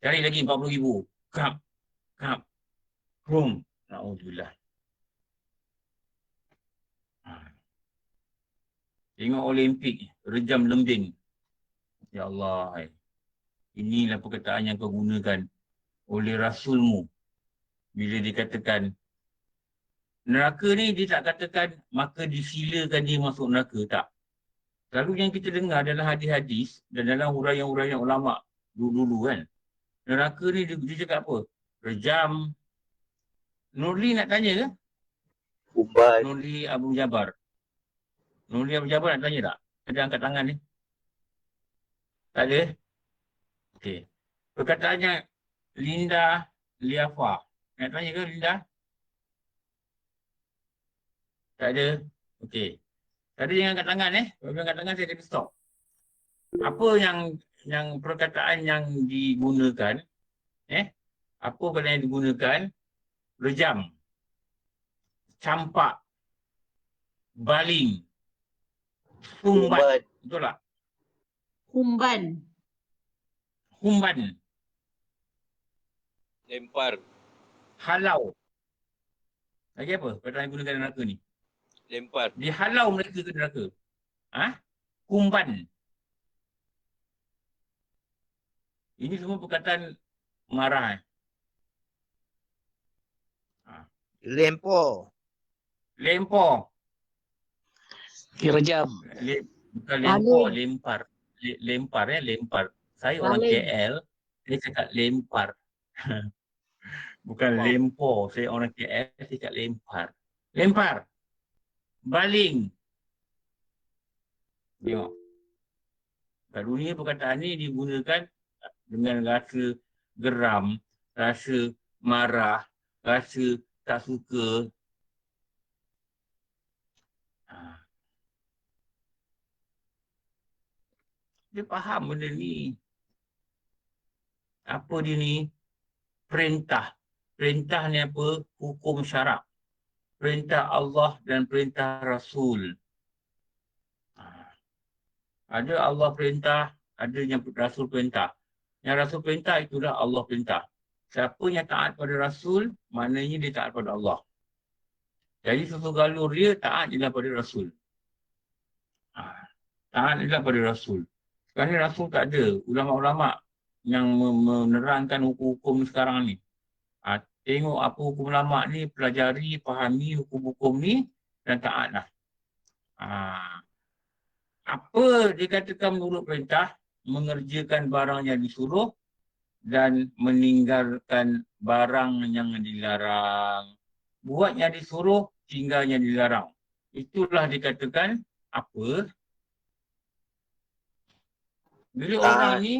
Cari lagi 40,000. Kam. Prom. Na'udzubillah. Tengok Olimpik, rejam lembing. Ya Allah. Inilah perkataan yang kau gunakan oleh Rasulmu. Bila dikatakan, neraka ni dia tak katakan, maka disilakan dia masuk neraka. Tak. Selalu yang kita dengar dalam hadis-hadis dan dalam huraian-huraian ulama' dulu-dulu kan. Neraka ni dia cakap apa? Rejam. Nurli nak tanya ke? Umban. Nurli Abu Jabar. Nurli Abu Jabar nak tanya tak? Ada angkat tangan ni? Tak ada? Okey. Perkataannya Linda Liafa. Nak tanya ke Linda? Tak ada? Okey. Tadi jangan angkat tangan Kalau angkat tangan saya akan stop. Apa yang perkataan yang digunakan? Apa perkataan yang digunakan? Rejam. Campak. Baling. Humbat. Betul tak? Humban. Lempar. Halau. Lagi apa perkataan yang digunakan neraka ni? Lempar. Dihalau mereka ke neraka. Kumban. Ini semua perkataan marah. Lempor. Lempor. Direjam. Bukan lempor, lempar. Lempar. Saya orang KL, saya cakap lempar. Bukan lempor. Saya orang KL, saya cakap lempar. Lempar. Baling. Tengok. Kat dunia perkataan ni digunakan dengan rasa geram, rasa marah, rasa tak suka. Dia faham benda ni. Apa dia ni? Perintah. Perintah ni apa? Hukum syarak. Perintah Allah dan perintah Rasul. Ada Allah perintah, ada yang Rasul perintah. Yang Rasul perintah itulah Allah perintah. Siapa yang taat pada Rasul, maknanya dia taat pada Allah. Jadi susu galur dia taat adalah pada Rasul. Taat adalah pada Rasul. Sekarang ni Rasul tak ada. Ulama-ulama yang menerangkan hukum-hukum sekarang ni. Tengok apa hukum ulama ni, pelajari, fahami hukum-hukum ni dan taatlah. Apa dikatakan menurut perintah, mengerjakan barang yang disuruh dan meninggalkan barang yang dilarang. Buat yang disuruh, tinggalnya dilarang. Itulah dikatakan apa? Bila orang ni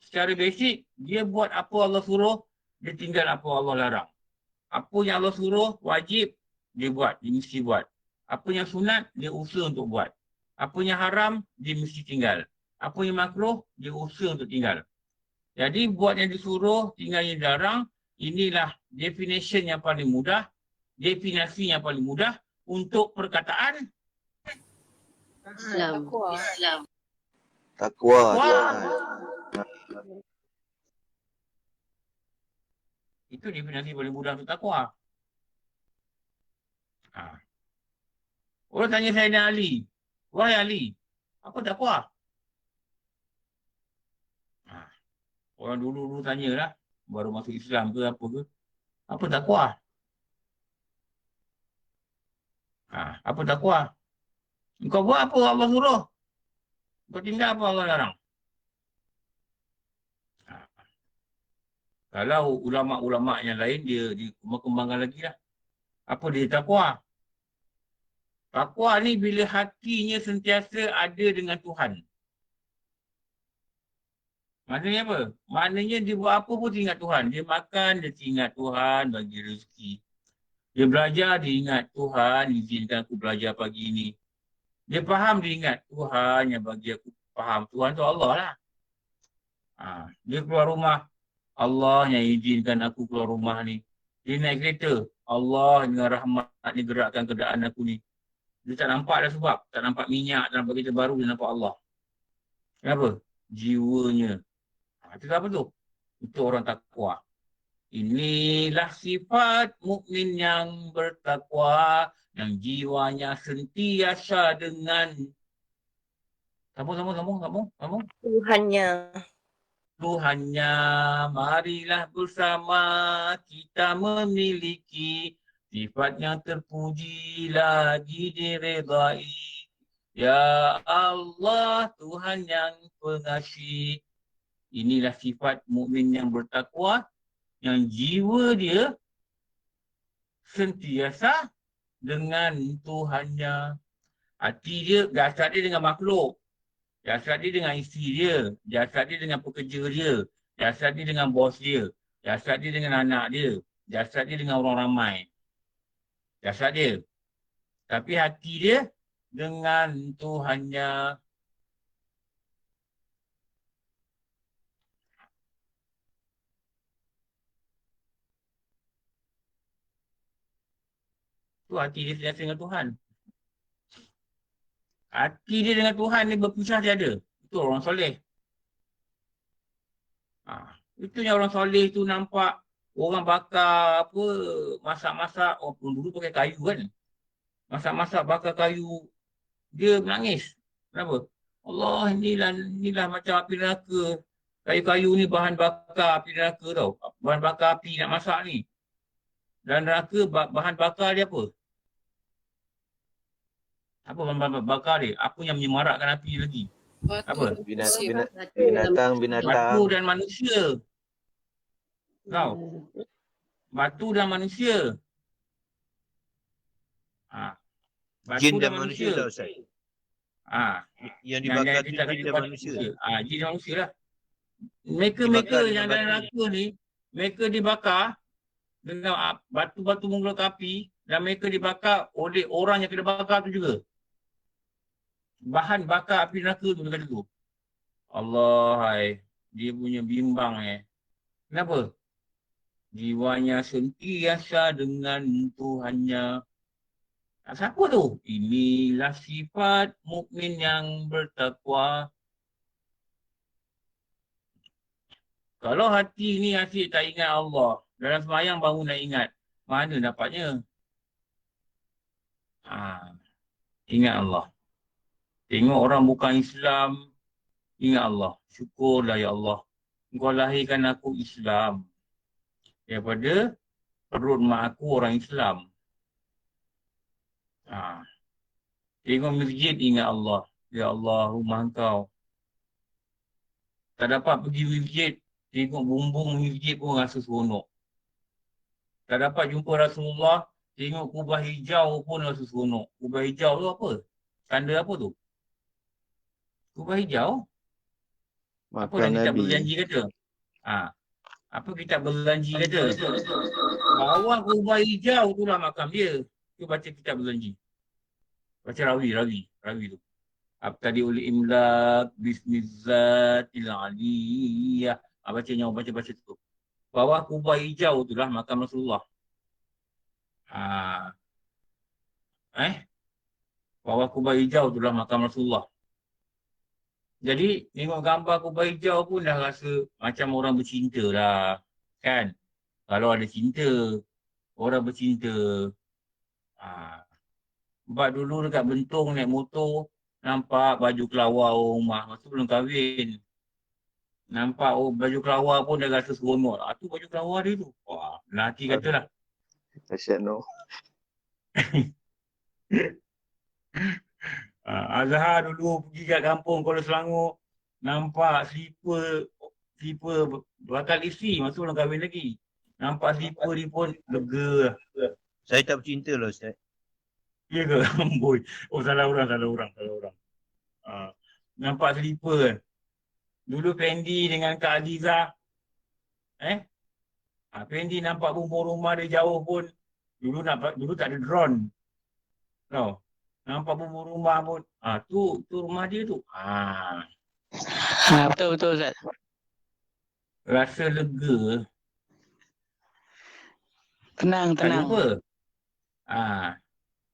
secara basic, dia buat apa Allah suruh, dia tinggal apa Allah larang. Apa yang Allah suruh, wajib, dia buat, dia mesti buat. Apa yang sunat, dia usaha untuk buat. Apa yang haram, dia mesti tinggal. Apa yang makruh, dia usaha untuk tinggal. Jadi buat yang disuruh, tinggal yang dilarang, inilah definition yang paling mudah, definisi yang paling mudah untuk perkataan Islam. Takwa. wah. Itu definisi paling mudah untuk takwa. Orang tanya Sayyidina Ali, wahai Ali, apa takwa? Orang dulu tanyalah, baru masuk Islam ke apa ke, apa takwa? Apa takwa? Kau buat apa Allah suruh? Kau tinggal apa Allah larang? Kalau ulama-ulama yang lain dia kembangkan lagi lah. Apa dia takwa? Takwa ni bila hatinya sentiasa ada dengan Tuhan. Maknanya apa? Maknanya dia buat apa pun dia ingat Tuhan. Dia makan, dia ingat Tuhan bagi rezeki. Dia belajar, dia ingat Tuhan izinkan aku belajar pagi ni. Dia faham, dia ingat Tuhan yang bagi aku faham. Tuhan tu Allah lah. Dia keluar rumah, Allah yang izinkan aku keluar rumah ni. Dia naik kereta, Allah dengan rahmat ni gerakkan keadaan aku ni. Dia tak nampak dah sebab. Tak nampak minyak, tak nampak kereta baru, dia nampak Allah. Kenapa? Jiwanya. Itu apa tu? Itu orang takwa. Inilah sifat mukmin yang bertakwa, yang jiwanya sentiasa dengan sambung. Tuhannya, marilah bersama kita memiliki sifat yang terpuji lagi diredai. Ya Allah, Tuhan yang pengasih. Inilah sifat mukmin yang bertakwa, yang jiwa dia sentiasa dengan Tuhannya. Hati dia, jasad dia dengan makhluk. Jasad dia dengan isteri dia. Jasad dia dengan pekerja dia. Jasad dia dengan bos dia. Jasad dia dengan anak dia. Jasad dia dengan orang ramai. Jasad dia. Tapi hati dia dengan Tuhannya. Tu hati dia sentiasa dengan Tuhan. Hati dia dengan Tuhan ni berpisah tiada. Itu orang soleh. Itu yang orang soleh tu nampak orang bakar apa, masak-masak, orang dulu pakai kayu kan. Masak-masak bakar kayu, dia menangis. Kenapa? Allah, inilah macam api neraka. Kayu-kayu ni bahan bakar api neraka tau. Bahan bakar api nak masak ni. Dan neraka bahan bakar dia apa? Apa bahan bakar dia? Apa yang menyemarakkan api lagi? Apa? Binatang. Batu dan manusia. Tahu? Batu dan manusia. Batu Jin dan manusia tak Ustaz? Yang dibakar tu jin dan manusia. Jin dan manusia lah. Mereka yang dalam neraka ni, mereka dibakar dengan batu-batu mengeluarkan api dan mereka dibakar oleh orang yang kena bakar tu juga. Bahan bakar api neraka tu dekat tu. Allah, dia punya bimbang Kenapa? Jiwanya sentiasa dengan Tuhannya. Siapa tu? Inilah sifat mukmin yang bertakwa. Kalau hati ni asyik tak ingat Allah, dalam sembahyang baru nak ingat, mana dapatnya? Ingat Allah. Tengok orang bukan Islam, ingat Allah. Syukurlah ya Allah, Engkau lahirkan aku Islam. Daripada perut mak aku orang Islam. Tengok masjid, ingat Allah. Ya Allah, rumah Engkau. Tak dapat pergi masjid, Tengok bumbung masjid pun rasa seronok. Tak dapat jumpa Rasulullah, tengok kubah hijau pun rasa seronok. Kubah hijau tu apa? Tanda apa tu? Kubah hijau? Apa Makan yang kita Nabi. berjanji kata? Apa kita berjanji kata? Bawah kubah hijau tu lah makam dia. Tu baca kitab berjanji. Baca rawi tu. Abtadi ul imlak bismillatil aliyah. Baca tu. Bawah kubah hijau tu lah makam Rasulullah. Bawah kubah hijau tu lah makam Rasulullah. Jadi tengok gambar kubah hijau pun dah rasa macam orang bercinta lah. Kan? Kalau ada cinta, orang bercinta. Sebab dulu dekat Bentong naik motor, nampak baju kelawar rumah. Masa tu belum kahwin. Nampak baju kelawar pun dah rasa seronok. Tu baju kelawar dia tu. Wah, lelaki katalah. Dahsyat no. Azhar dulu pergi kat kampung Kuala Selangor, nampak slipper bakal isi, masa belum kahwin lagi. Nampak slipper dia pun lega. Saya tak bercinta lah Ustaz. Ya ke? Amboi. Salah orang. Nampak slipper kan. Dulu Fendi dengan Kak Aziza. Fendi nampak bumbung rumah dia jauh pun. Dulu tak ada drone. Tahu? Nampak bumbung rumah pun. Tu rumah dia tu. Betul Ustaz. Rasa lega. Tenang. Tak lupa.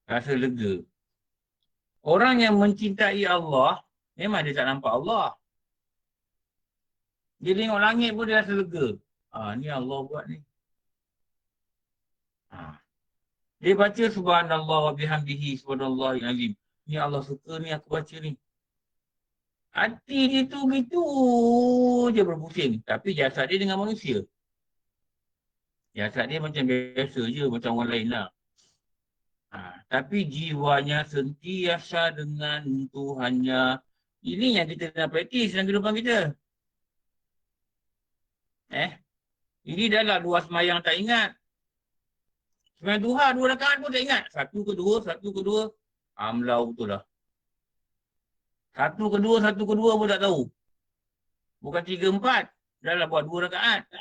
Rasa lega. Orang yang mencintai Allah, memang dia tak nampak Allah. Dia tengok langit pun dia rasa lega. Ni Allah buat ni. Dia baca subhanallah wa bihamdihi subhanallahil azim. Ni Allah suka ni aku baca ni. Hati dia tu gitu je berpusing. Tapi jasad dia dengan manusia. Jasad dia macam biasa je, macam orang lain lah. Tapi jiwanya sentiasa dengan Tuhannya. Ini yang kita nak praktis dalam kehidupan kita. Ini dah lah 2 semayang tak ingat. Semayang duha 2 rakaat pun tak ingat. 1 ke 2. Amlau betul lah. 1 ke 2 pun tak tahu. Bukan 3, 4. Dah lah buat 2 rakaat.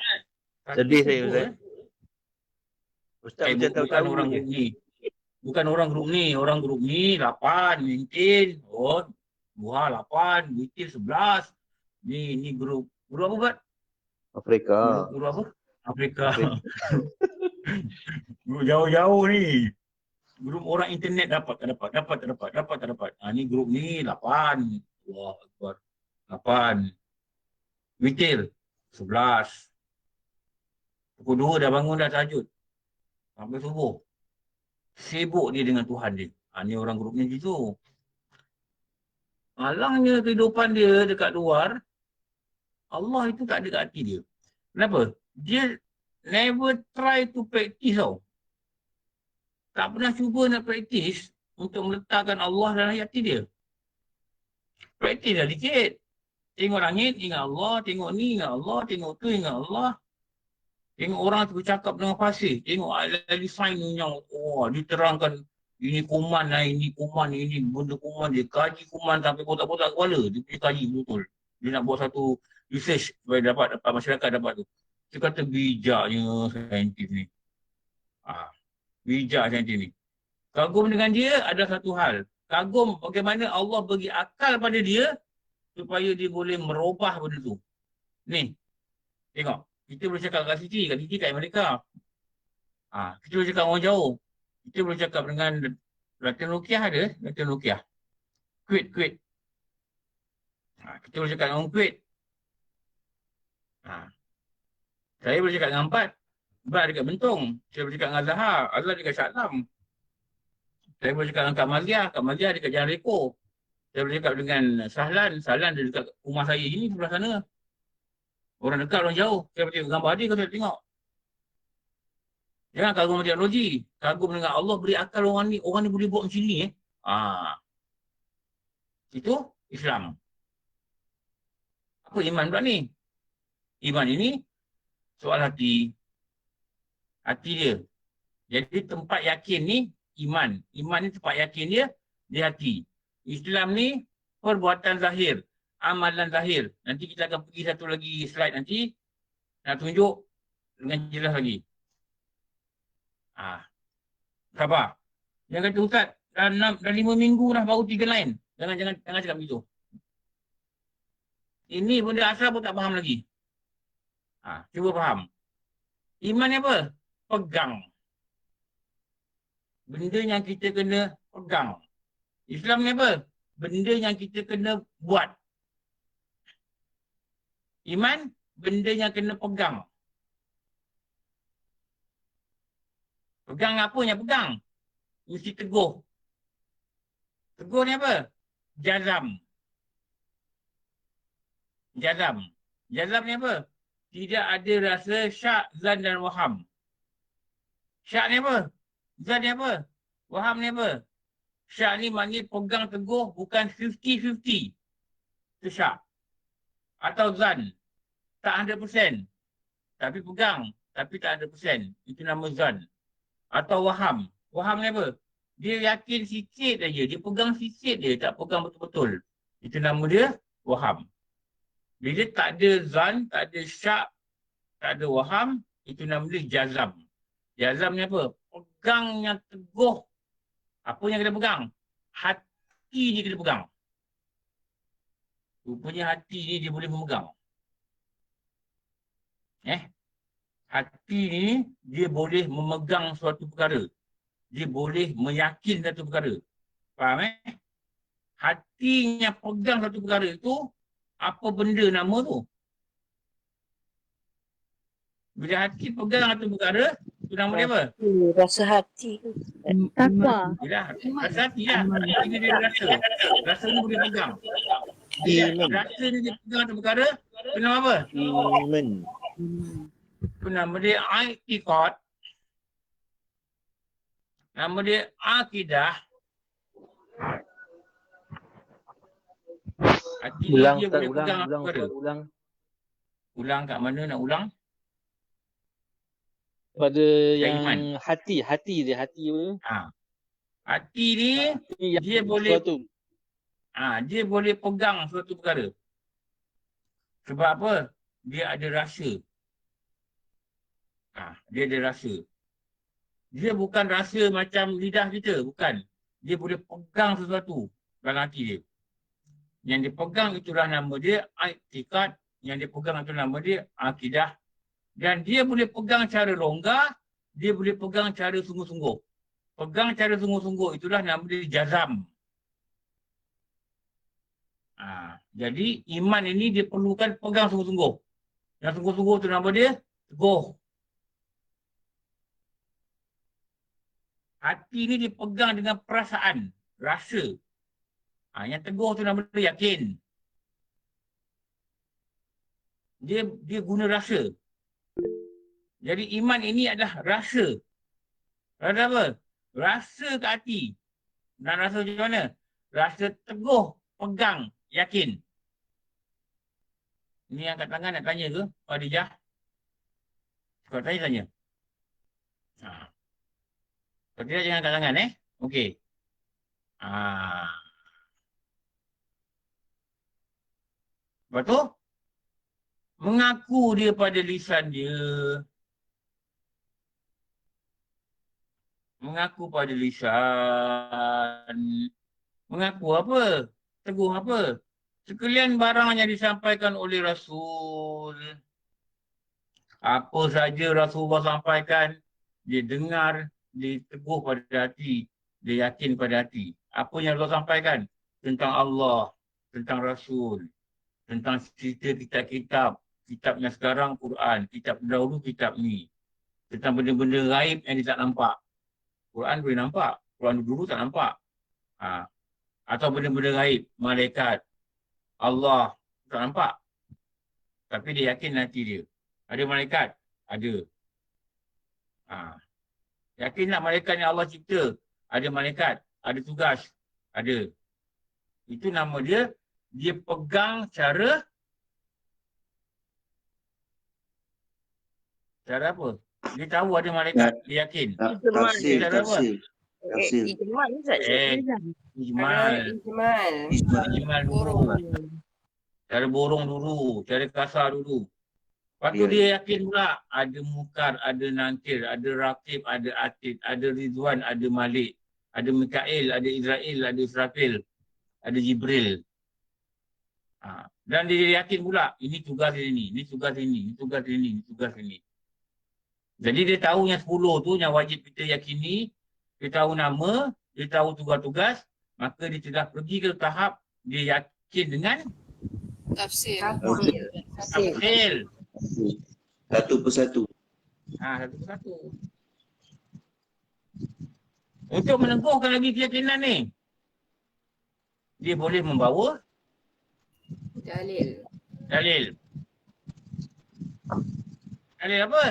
Sedih saya Ustaz. Ustaz macam tahu-tahu orang grup ni. Bukan orang grup ni. Orang grup ni 8, Mintin. Duha 8, Mintin 11. Ni grup. Grup apa buat? Afrika. Grup apa? Afrika. Grup jauh-jauh ni. Grup orang internet dapat. Ni grup ni 8. Wah, 8. Witir 11. Pukul 2 dah bangun dah tahajud. Sampai subuh. Sibuk dia dengan Tuhan dia. Ni orang grupnya gitu. Malangnya kehidupan dia dekat luar, Allah itu tak ada kat hati dia. Kenapa? Dia never try to practice tau. Tak pernah cuba nak practice untuk meletakkan Allah dalam hati dia. Practice dah dikit. Tengok langit, ingat Allah. Tengok ni, ingat Allah. Tengok tu, ingat Allah. Tengok orang tu bercakap dengan fasih. Tengok ahli sains yang diterangkan ini kuman lah, ini kuman, ini benda kuman. Dia kaji kuman sampai botak-botak kepala. Dia punya kaji betul. Dia nak buat satu research supaya dapat masyarakat dapat tu. Dia kata bijaknya saintis ni. Bijak saintis ni. Kagum dengan dia ada satu hal. Kagum bagaimana Allah bagi akal pada dia supaya dia boleh merubah benda tu. Ni. Tengok. Kita boleh cakap kat Siti kat Amerika. Kita boleh cakap orang jauh. Kita boleh cakap dengan Latihan Rukiah ada. Latihan Rukiah. Kuwait. Kita boleh cakap dengan orang Kuwait. Saya boleh cakap dengan Empat. Empat dekat Bentong. Saya boleh cakap dengan Azhar. Azhar dekat Shah Alam. Saya boleh cakap dengan Kak Maziah. Kak Maziah dekat Jalan Reko. Saya boleh cakap dengan Sahlan. Sahlan dia dekat rumah saya ini sebelah sana. Orang dekat, orang jauh. Saya tengok gambar dia, kau tengok. Jangan kagum dengan teknologi. Kagum dengan Allah beri akal orang ni. Orang ni boleh buat macam ni. Itu Islam. Apa iman pula ni? Iman ini soal hati. Hati dia. Jadi tempat yakin ni iman. Iman ni tempat yakin dia di hati. Islam ni perbuatan zahir. Amalan zahir. Nanti kita akan pergi satu lagi slide nanti. Nak tunjuk dengan jelas lagi. Sabar. Jangan kata Ustaz, dah 5 minggu dah baru 3 line. Jangan cakap begitu. Ini benda asal pun tak faham lagi. Cuba faham. Iman ni apa? Pegang. Benda yang kita kena pegang. Islam ni apa? Benda yang kita kena buat. Iman, benda yang kena pegang. Pegang apa yang pegang? Mesti teguh. Teguh ni apa? Jazam. Jazam. Jazam ni apa? Tidak ada rasa syak, zan dan waham. Syak ni apa? Zan ni apa? Waham ni apa? Syak ni maknanya pegang teguh bukan 50-50. Itu syak. Atau zan. Tak 100%. Tapi pegang. Tapi tak 100%. Itu nama zan. Atau waham. Waham ni apa? Dia yakin sikit aja. Dia pegang sikit je. Tak pegang betul-betul. Itu nama dia waham. Bila tak ada zan, tak ada syak, tak ada waham, itu nama dia jazam. Jazam ni apa? Pegang yang teguh. Apa yang kita pegang? Hati ni kita pegang. Rupanya hati ni dia boleh memegang. Hati ni dia boleh memegang suatu perkara. Dia boleh meyakin satu perkara. Faham Hati yang pegang satu perkara itu, apa benda nama tu? Bila hati pegang satu perkara, itu nama dia apa? Rasa hati. Takwa. Yelah, rasa hati lah. Hati ni dia rasa. Rasa ni boleh pegang. Rasa ni dia pegang satu perkara, itu nama apa? Iman. Itu nama dia i'tiqad. Nama dia akidah. Hati Ulang dia Ustaz, boleh pegang ulang. perkara. Ulang kat mana nak ulang? Pada yang iman. hati dia, hati apa? Hati ni Yang dia boleh sesuatu. dia boleh pegang suatu perkara. Sebab apa? Dia ada rasa. Dia ada rasa. Dia bukan rasa macam lidah kita, bukan. Dia boleh pegang sesuatu dalam hati dia. Yang dia pegang itulah nama dia i'tiqad. Yang dia pegang itu nama dia akidah. Dan dia boleh pegang cara longgar, dia boleh pegang cara sungguh-sungguh. Pegang cara sungguh-sungguh itulah nama dia jazam. Jadi iman ini dia perlukan pegang sungguh-sungguh. Yang sungguh-sungguh itu nama dia teguh. Hati ni dipegang dengan perasaan, rasa. Yang teguh tu nama dia yakin. Dia guna rasa. Jadi iman ini adalah rasa. Rasa apa? Rasa ke hati. Dan rasa macam mana? Rasa teguh, pegang, yakin. Ini angkat tangan nak tanya ke Pak Dijah? Kalau tanya. Kalau tidak jangan angkat tangan Okey. Lepas tu, mengaku dia pada lisan dia. Mengaku pada lisan. Mengaku apa? Teguh apa? Sekalian barang yang disampaikan oleh Rasul. Apa saja Rasulullah sampaikan, dia dengar, dia teguh pada hati, dia yakin pada hati. Apa yang Allah sampaikan tentang Allah, tentang Rasul, tentang cerita kitab-kitab, kitab yang sekarang Quran, kitab dahulu kitab ni. Tentang benda-benda gaib yang dia tak nampak. Quran boleh nampak, Quran dulu tak nampak. Atau benda-benda gaib, malaikat, Allah tak nampak. Tapi dia yakin hati dia. Ada malaikat? Ada. Yakin tak malaikat yang Allah cipta? Ada malaikat? Ada tugas? Ada. Itu nama dia, dia pegang cara Cara apa? Dia tahu ada malaikat. Dia yakin. Tafsir, Cara apa? tafsir. Tafsir. Ijmal Ustaz. Ijmal. Ijmal. Ijmal dulu. Cara borong dulu. Cara kasar dulu. Lepas tu Ya. dia yakin pula ada Mukar, ada Nakir, ada Raqib, ada Atid, ada Ridwan, ada Malik, ada Mikail, ada Israel, ada Israfil, ada Jibril. Dan dia yakin pula ini tugas ini, ini tugas ini, ini tugas ini, ini tugas ini. Jadi dia tahu yang 10 tu yang wajib kita yakini, dia tahu nama, dia tahu tugas-tugas, maka dia telah pergi ke tahap dia yakin dengan Tafsir. tafsir. Satu persatu. Satu persatu. Untuk meneguhkan lagi keyakinan ni, dia boleh membawa Dalil. dalil. Dalil apa?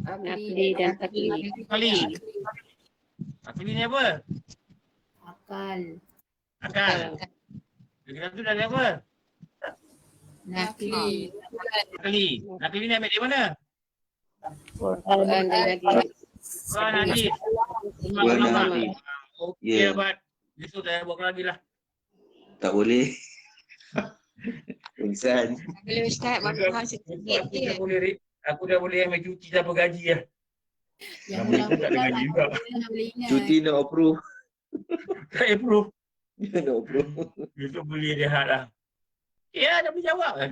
Akli dan taklid. Akli ni apa? Akal. Akal. Kita tu dalil apa? Nakli. Akli. Akli ni ambil dari mana? Quran dan hadis. Quran hadis. Quran dan hadis. Okey, Ya. abad. Besok saya buat lagi lah. Tak boleh. Insan. Boleh Ustaz, maaf sikit je. Aku dah boleh ambil cuti tanpa gaji lah. Yang Nama itu tak ada gaji juga. nak boleh ingat. Cuti nak approve. Tak approve. Dia nak approve. Besok boleh rehat lah. Ya, tak boleh jawab kan.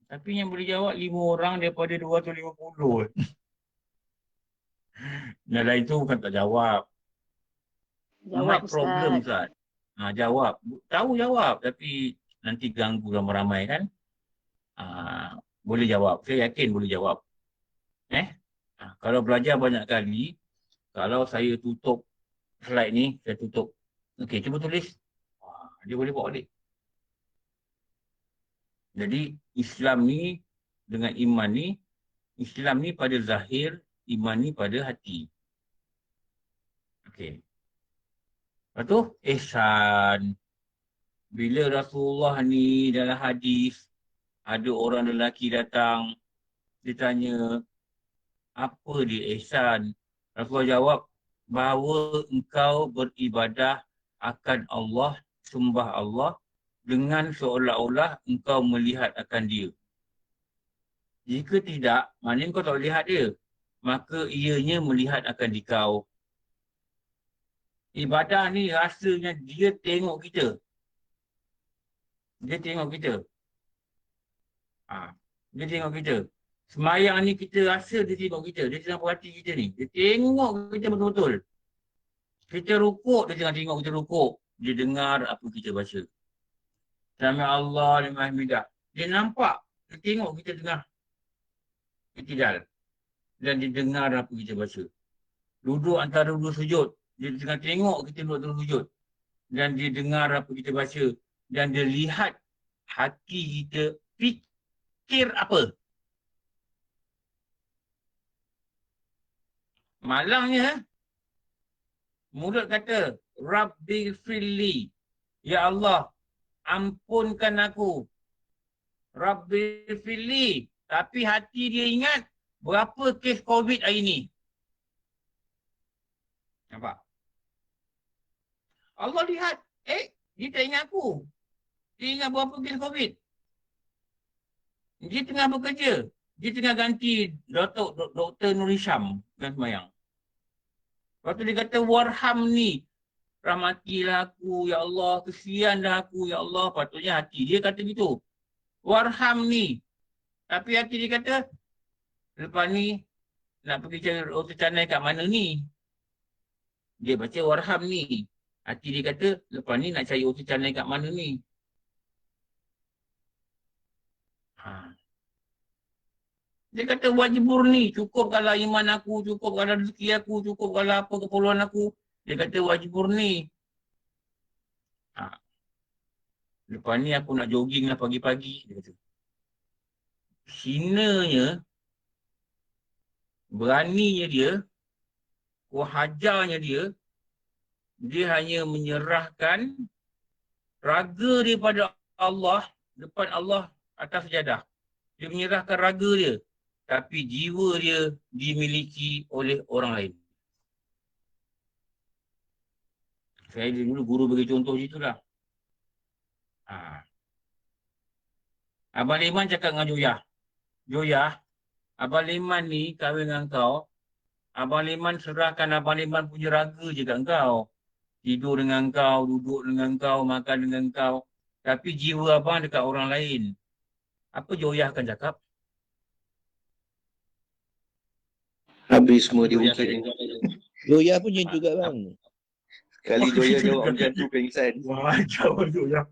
Tapi yang boleh jawab 5 orang daripada 250. Yang lain tu bukan tak jawab. Jawab Problem Ustaz. Ustaz. Jawab. Tahu jawab tapi nanti ganggu ramai-ramai kan. Boleh jawab. Saya yakin boleh jawab. Kalau belajar banyak kali, kalau saya tutup slide ni, saya tutup. Okey, cuba tulis. Dia boleh buat balik. Jadi Islam ni dengan iman ni, Islam ni pada zahir, iman ni pada hati. Okey. Lepas tu, ihsan. Bila Rasulullah ni dalam hadis, ada orang lelaki datang, dia tanya, apa dia ihsan? Rasulullah jawab, bahawa engkau beribadah akan Allah, sembah Allah, dengan seolah-olah engkau melihat akan dia. Jika tidak, maknanya kau tak lihat dia, maka ianya melihat akan dikau. Ibadah ni rasanya dia tengok kita. Dia tengok kita. Dia tengok kita. Semayang ni kita rasa dia tengok kita. Dia tengah perhati kita ni. Dia tengok kita betul-betul. Kita rukuk, dia tengah tengok kita rukuk. Dia dengar apa kita baca. Sami Allah liman hamidah. Dia nampak. Dia tengok kita tengah iktidal. Dan dia dengar apa kita baca. Duduk antara dua sujud. Dia tengah tengok kita duduk antara sujud. Dan dia dengar apa kita baca. Dan dia lihat hati kita fikir apa. Malangnya, mulut kata, Rabbi firli. Ya Allah, ampunkan aku. Rabbi firli. Tapi hati dia ingat berapa kes COVID hari ni. Nampak? Allah lihat, dia tak ingat aku. Dia ingat berapa kes COVID. Dia tengah bekerja. Dia tengah ganti Dr. Nur Hisham dan semayang. Lepas tu dia kata, warham ni. Rahmatilah aku, ya Allah. Kesianlah aku, ya Allah. Patutnya hati dia kata gitu. Warham ni. Tapi hati dia kata, lepas ni nak pergi cari otak canai kat mana ni? Dia baca warham ni. Hati dia kata, lepas ni nak cari otak canai kat mana ni? Dia kata wajibur ni, cukupkanlah iman aku, cukupkanlah rezeki aku, cukupkanlah apa keperluan aku. Dia kata wajibur ni. Lepas ni aku nak jogging lah pagi-pagi. Dia kata. Hinanya, beraninya dia, kuhajarnya dia hanya menyerahkan raga daripada Allah, depan Allah atas sejadah. Dia menyerahkan raga dia. tapi jiwa dia dimiliki oleh orang lain. Saya dulu guru bagi contoh itulah. Abang Liman cakap dengan Joyah. Joyah, Abang Liman ni kahwin dengan kau. Abang Liman serahkan Abang Liman punya raga je kat kau. Tidur dengan kau, duduk dengan kau, makan dengan kau. Tapi jiwa abang dekat orang lain. Apa Joyah akan cakap? Habis semua diungkit. Joya pun macam juga bang. Kali Joya jawab macam tu pengsan. Wah, jawab Joyah.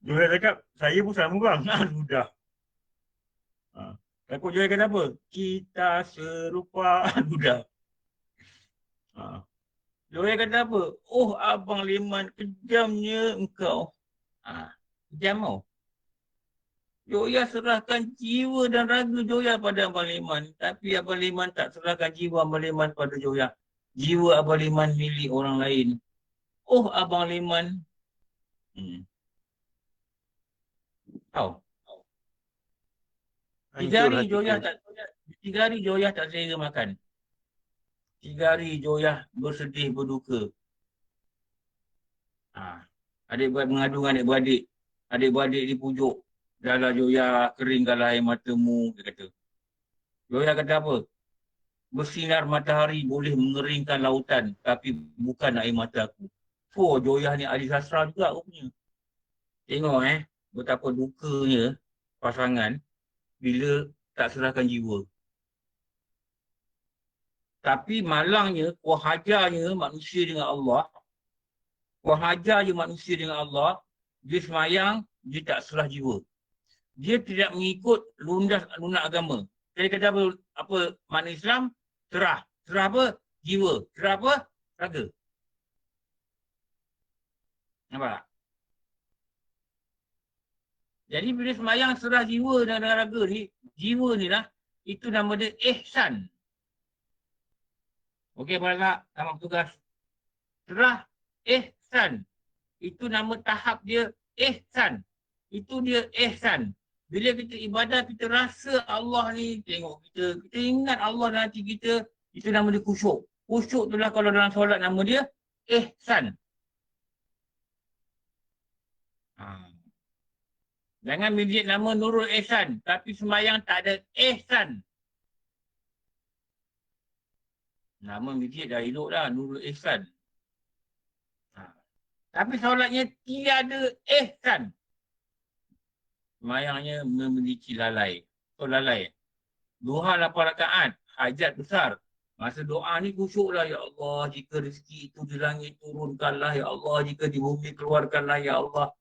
Joyah cakap, saya pun sama bang. Sudah. Takut Joyah kata apa? Kita serupa. Sudah. Joyah kata apa? Oh, Abang Liman, kejamnya engkau. Kejam tau. Joyah serahkan jiwa dan raga Joyah pada Abang Liman. Tapi Abang Liman tak serahkan jiwa Abang Liman pada Joyah. Jiwa Abang Liman milik orang lain. Oh, Abang Liman. Tahu. 3 hari Joyah tak selera makan. 3 hari Joyah bersedih berduka. Adik-beradik mengadu dengan adik-beradik. Adik-beradik dipujuk. Dahlah Joyah, keringkanlah air matamu, dia kata. Joyah kata apa? Bersinar matahari boleh mengeringkan lautan, tapi bukan air mata aku. Joyah ni ahli sastra juga rupanya. Tengok betapa dukanya pasangan bila tak serahkan jiwa. Tapi malangnya, kuah hajarnya manusia dengan Allah. Kuah hajar je manusia dengan Allah. Dia semayang, dia tak serah jiwa. Dia tidak mengikut lunak agama. Saya kata apa makna Islam? Serah. Serah apa? Jiwa. Serah apa? Raga. Nampak tak? Jadi bila semayang serah jiwa dan raga ni, jiwa ni lah, itu nama dia ihsan. Okey, Abang sama petugas. Serah ihsan. Itu nama tahap dia ihsan. Itu dia ihsan. Bila kita ibadah, kita rasa Allah ni tengok kita. Kita ingat Allah dalam hati kita. Itu nama dia khusyuk. Khusyuk tu lah kalau dalam solat nama dia ihsan. Jangan mijit nama Nurul Ihsan. Tapi semayang tak ada ihsan. Nama mijit dah elok dah. Nurul Ihsan. Tapi solatnya tiada ihsan. Semayangnya memiliki lalai. Lalai. Duha 8 rakaat. Hajat besar. Masa doa ni khusyuklah. Ya Allah, jika rezeki itu di langit turunkanlah. Ya Allah, jika di bumi keluarkanlah. Ya Allah.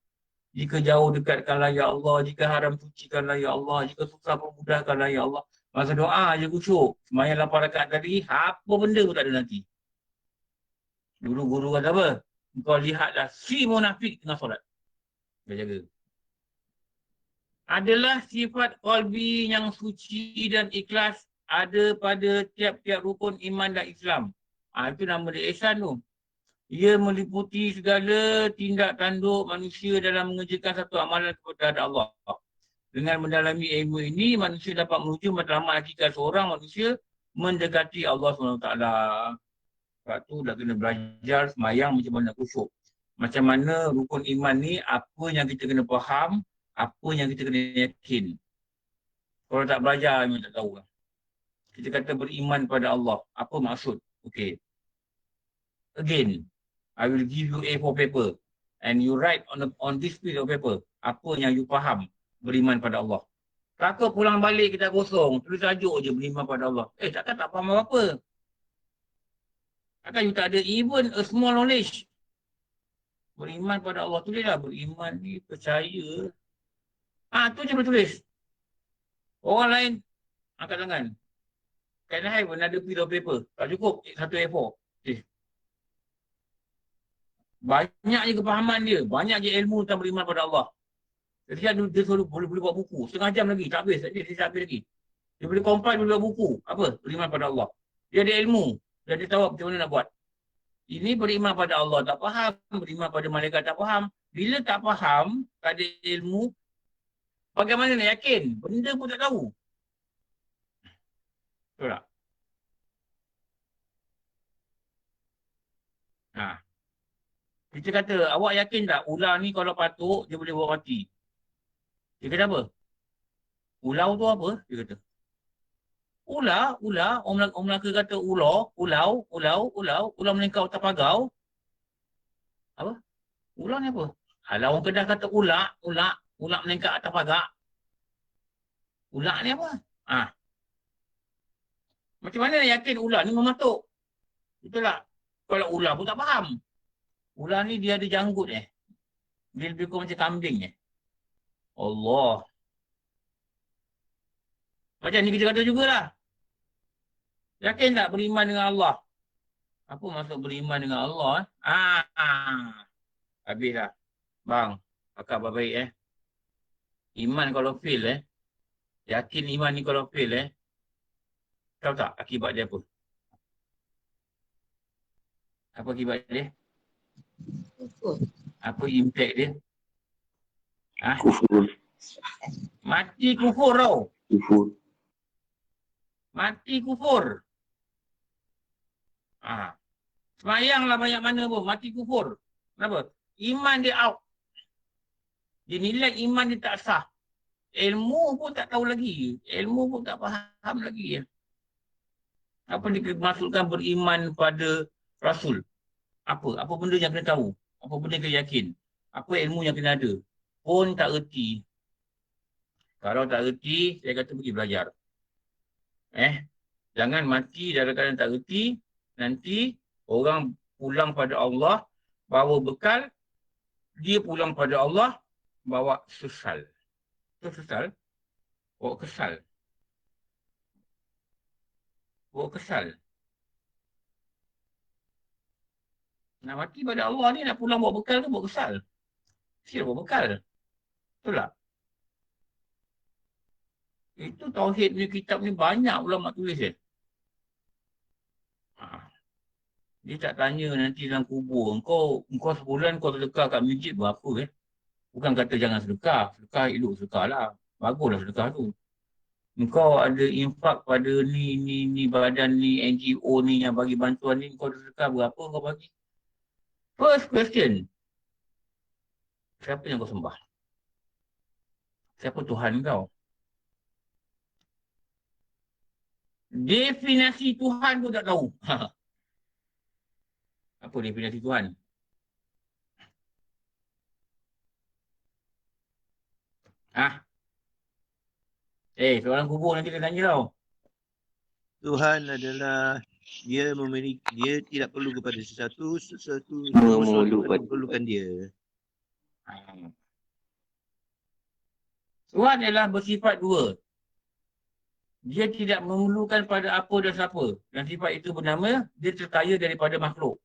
Jika jauh dekatkanlah. Ya Allah. Jika haram sucikanlah. Ya Allah. Jika susah memudahkanlah. Ya Allah. Masa doa je khusyuk. Semayang 8 rakaat tadi, apa benda pun tak ada nanti. Guru-guru kata apa? Kau lihatlah si munafik tengah solat. Dia jaga. Adalah sifat qalbi yang suci dan ikhlas ada pada tiap-tiap rukun iman dan Islam. Itu nama dia ihsan tu. Ia meliputi segala tindak tanduk manusia dalam mengerjakan satu amalan kepada Allah. Dengan mendalami ilmu ini, manusia dapat menuju matlamat hakikat seorang manusia mendekati Allah SWT. Sebab tu dah kena belajar semayang macam mana khusyuk. Macam mana rukun iman ni, apa yang kita kena faham, apa yang kita kena yakin. Kalau tak belajar, memang tak tahu lah. Kita kata beriman pada Allah. Apa maksud? Okay. Again, I will give you A4 paper. And you write on this piece of paper. Apa yang you faham beriman pada Allah. Takut pulang balik kita kosong. Tulis tajuk je beriman pada Allah. Takkan tak faham apa-apa. Takkan you tak ada even a small knowledge. Beriman pada Allah. Tulislah beriman ni percaya. Tu je boleh tulis. Orang lain angkat tangan. Can I have another piece of paper? Tak cukup. Satu A4. Okay. Banyak je kepahaman dia. Banyak je ilmu tentang beriman pada Allah. Jadi dia selalu boleh buat buku. Setengah jam lagi. Tak habis. Dia tak habis lagi. Dia boleh compile, boleh buat buku. Apa? Beriman pada Allah. Dia ada ilmu. Dia tahu macam mana nak buat. Ini beriman pada Allah tak faham. Beriman pada malaikat tak faham. Bila tak faham, tak ada ilmu, bagaimana nak yakin? Benda pun tak tahu. Betul tak? Kita kata, awak yakin tak ular ni kalau patuk, dia boleh bawa mati? Dia kata apa? Ulau tu apa? Dia kata. Ular, orang Melaka kata ular melengkau atas pagau. Apa? Ular ni apa? Kalau orang Kedah kata ular melengkau atas pagar. Ular ni apa? Macam mana yakin ular ni mematuk? Betul tak? Kalau ular pun tak faham. Ular ni dia ada janggut Dia lebih kurang macam kambing Allah. Macam ni kita kata jugalah. Yakin tak beriman dengan Allah? Apa maksud beriman dengan Allah? Habis dah. Bang, akak baik Iman kalau fail yakin iman ni kalau fail tahu tak akibat dia apa? Apa akibat dia? Apa impact dia? Kufur. Mati kufur tau. Kufur. Mati kufur. Semayanglah banyak mana pun. Mati kufur. Kenapa? Iman dia out. Dia nilai iman dia tak sah. Ilmu pun tak tahu lagi. Ilmu pun tak faham lagi. Apa dia masukkan beriman pada Rasul? Apa benda yang kena tahu? Apa benda yang kena yakin? Apa ilmu yang kena ada? Pun tak erti. Kalau tak erti, saya kata pergi belajar. Jangan mati dalam keadaan tak erti. Nanti orang pulang pada Allah, bawa bekal. Dia pulang pada Allah, bawa sesal. Itu sesal? Bawa kesal. Bawa kesal. Nak mati pada Allah ni, nak pulang bawa bekal tu bawa kesal. Siapa bawa bekal? Betul tak? Itu tauhid punya kitab ni banyak ulama tulis Dia tak tanya nanti dalam kubur. Engkau sebulan kau sedekah kat masjid berapa Bukan kata jangan sedekah. Sedekah elok sedekah lah. Baguslah sedekah tu. Engkau ada infak pada ni badan ni, NGO ni yang bagi bantuan ni. Engkau sedekah berapa kau bagi? First question. Siapa yang kau sembah? Siapa Tuhan kau? Definisi Tuhan pun tak tahu. Apa definisi Tuhan? Seorang kubur nanti dia tanya tau. Tuhan adalah dia tidak perlu kepada sesuatu memerlukan dia. Tuhan adalah bersifat dua. Dia tidak memerlukan pada apa dan siapa. Dan sifat itu bernama, dia terkaya daripada makhluk.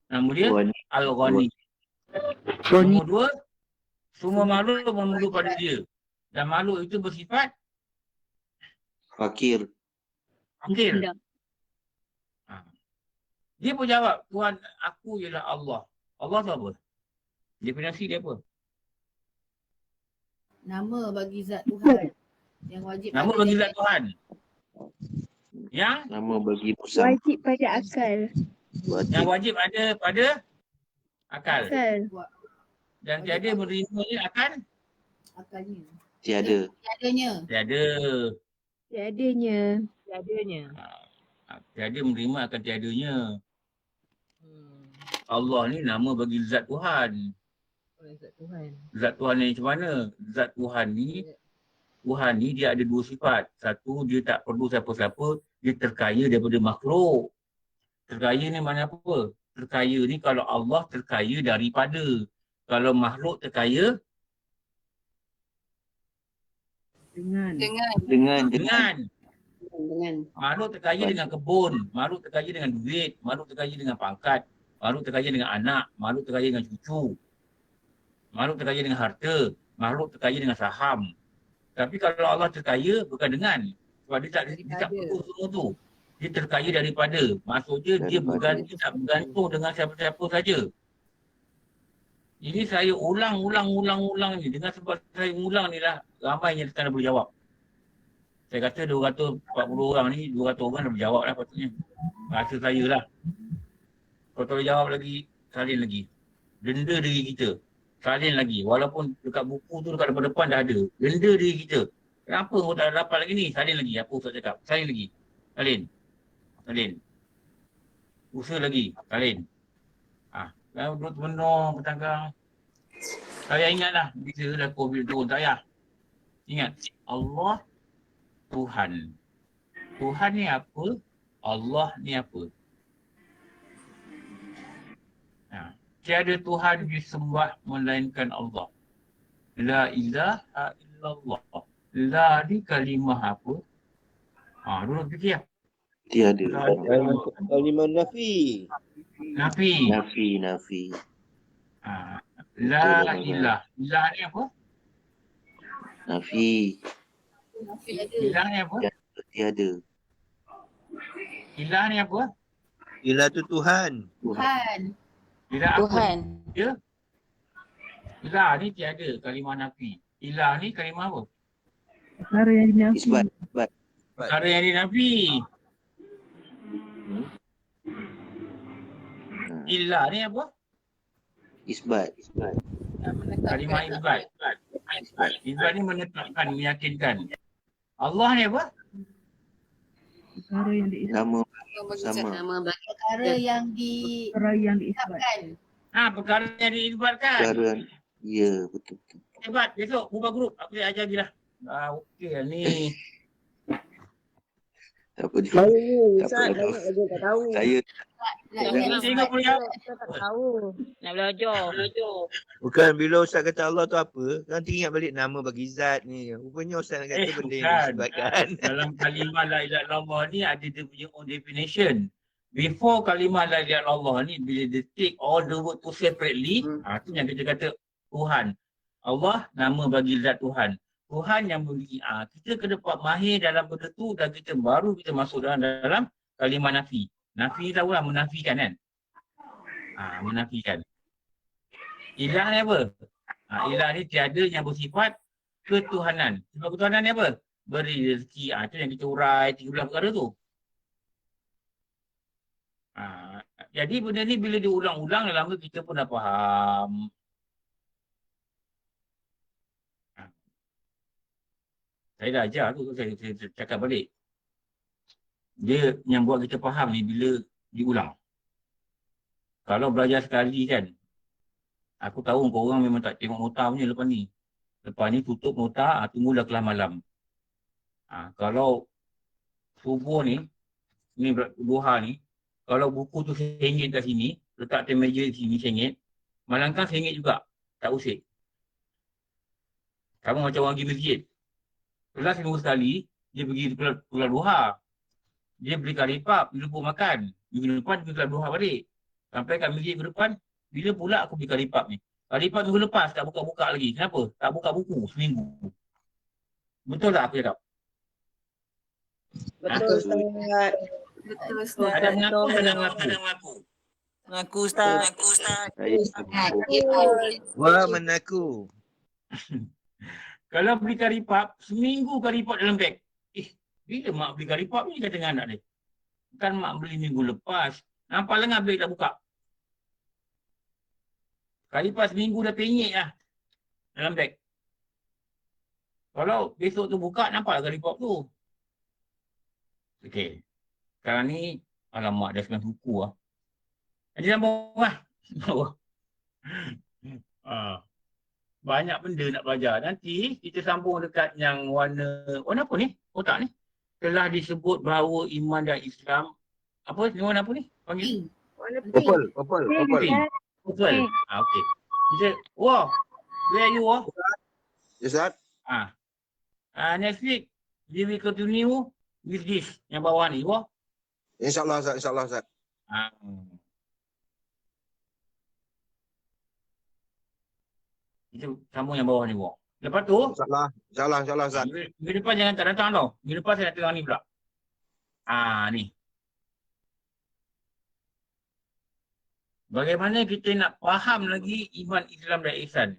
Nama dia Al-Ghani. Nombor dua, semua makhluk memerlukan pada dia. Dan makhluk itu bersifat Fakir. Dia pun jawab, Tuhan aku ialah Allah. Allah tu apa? Definisi dia apa? Nama bagi zat Tuhan yang wajib. Nama bagi zat Tuhan. Yang? Nama bagi Musa. Wajib pada akal. Yang wajib ada pada akal. Dan tiada menerima ni akan? Akalnya. Tiada. Tiada. Tiadanya. Tiada menerima akan tiadanya. Allah ni nama bagi zat Tuhan. Zat Tuhan ni macam mana? Zat Tuhan ni dia ada dua sifat. Satu, dia tak perlu siapa-siapa. Dia terkaya daripada makhluk. Terkaya ni mana apa? Terkaya ni kalau Allah terkaya daripada. Kalau makhluk terkaya dengan. Makhluk terkaya dengan kebun. Makhluk terkaya dengan duit. Makhluk terkaya dengan pangkat. Makhluk terkaya dengan anak. Makhluk terkaya dengan cucu. Makhluk terkaya dengan harta. Makhluk terkaya dengan saham. Tapi kalau Allah terkaya bukan dengan. Sebab dia tak perlu semua tu. Dia terkaya daripada. Maksudnya dia tak bergantung dengan siapa-siapa saja. Ini saya ulang ni. Dengan sebab saya ulang ni lah ramai yang tak boleh jawab. Saya kata 240 orang ni, 200 orang dah berjawab lah patutnya. Rasa saya lah. Kalau tak boleh jawab lagi, salin lagi. Denda diri kita. Salin lagi. Walaupun dekat buku tu dekat depan-depan dah ada. Denda diri kita. Kenapa kau tak dapat lagi ni? Salin lagi. Apa Ustaz cakap? Salin lagi. Salin. Salin. Usaha lagi. Salin. Kalau duduk termenung, bertanggang. Saya ingatlah, bila dah COVID turun, tak payah. Ingat, Allah Tuhan. Tuhan ni apa? Allah ni apa? Tiada Tuhan disembah melainkan Allah. La ilaha illallah. La ni kalimah apa? Dulu fikir. Tiada. Kalimah nafi. Nafi. Nafi. La ilah. Ilah ni apa? Nafi. Ilah ni apa? Tiada. Ilah ni apa? Ilah tu Tuhan. Tuhan. Ilah apa? Tuhan. Ya. Ilah ni tiada kalimah nafi. Ilah ni kalimah apa? Perkara yang dinafi. Isbat. Perkara yang dinafi. Ilah ni apa? Isbat. Kalimah isbat. Isbat ni menetapkan, meyakinkan. Allah ni apa? Perkara yang diisbat. Sama. Perkara yang Perkara yang diisbat. diisbatkan. Perkara yang diisbatkan. Perkara. Ya, betul. Hebat. Besok buka grup. Aku dah ajar lagi dah. Okey lah ni. Tak apa dia. tak tahu. Saya Tengok boleh jawab. Tak tahu. Nak belajar. Bukan bila Ustaz kata Allah tu apa, nanti ingat balik nama bagi zat ni. Rupanya Ustaz nak kata benda yang bukan. disebabkan. Dalam kalimah la ilaha illallah ni ada dia punya own definition. Before kalimah la ilaha illallah ni, bila dia take all the word to separately, tu yang kita kata Tuhan. Allah nama bagi zat Tuhan. Tuhan yang memiliki kita kena mahir dalam benda tu dan kita baru kita masuk dalam kalimah nafi. Nafi tahulah menafikan kan? Menafikan. Ilah ni apa? Ilah ni tiada yang bersifat ketuhanan. Sebab ketuhanan ni apa? Beri rezeki. Itu yang kita urai 13 perkara tu. Jadi benda ni bila diulang-ulang lama kita pun dah faham. Saya dah ajar tu, saya cakap balik. Dia yang buat kita faham ni bila diulang. Kalau belajar sekali kan, aku tahu korang memang tak tengok nota punya lepas ni. Lepas ni tutup nota, tunggulah kelas malam. Kalau subuh ni duha ni, kalau buku tu RM1 kat sini, letak atas meja sini RM1, malangkan RM1 juga, tak usik. Sama macam orang pergi masjid. Kelas minggu sekali, dia pergi kelas duha. Dia beli karipap, dia lupa makan. Minggu depan dia pergi kelas duha balik. Sampai kat masjid minggu depan, bila pula aku beli karipap ni? Karipap minggu lepas tak buka-buka lagi. Kenapa? Tak buka buku seminggu. Betul tak aku cakap? Betul Ustaz. Betul Ustaz. Ada mengaku. Mengaku Ustaz. Saya Wah menaku. Kalau beli karipap, seminggu karipap dalam beg. Bila mak beli karipap ni kata dengan anak dia? Kan mak beli minggu lepas. Nampak lengah beg tak buka. Karipap seminggu dah penyek lah. Dalam beg. Kalau besok tu buka, nampaklah karipap tu. Okey. Sekarang ni, alamak dah 9 buku lah. Jadi sambung lah. Banyak benda nak belajar. Nanti kita sambung dekat yang warna apa ni? Kotak ni. Telah disebut bahawa iman dan Islam. Apa? Ni warna apa ni? Panggil? Purple. Purple. Okey. Kita, wah. Where you are? Ustaz. Next week, we will continue with this. Yang bawah ni. Wah. InsyaAllah Ustaz. Kita sambung yang bawah ni, wah. Lepas tu, InsyaAllah Ustaz. minggu depan jangan tak datang tau. Minggu depan saya nak tengok ni pula. Ni. Bagaimana kita nak faham lagi iman, Islam dan ihsan?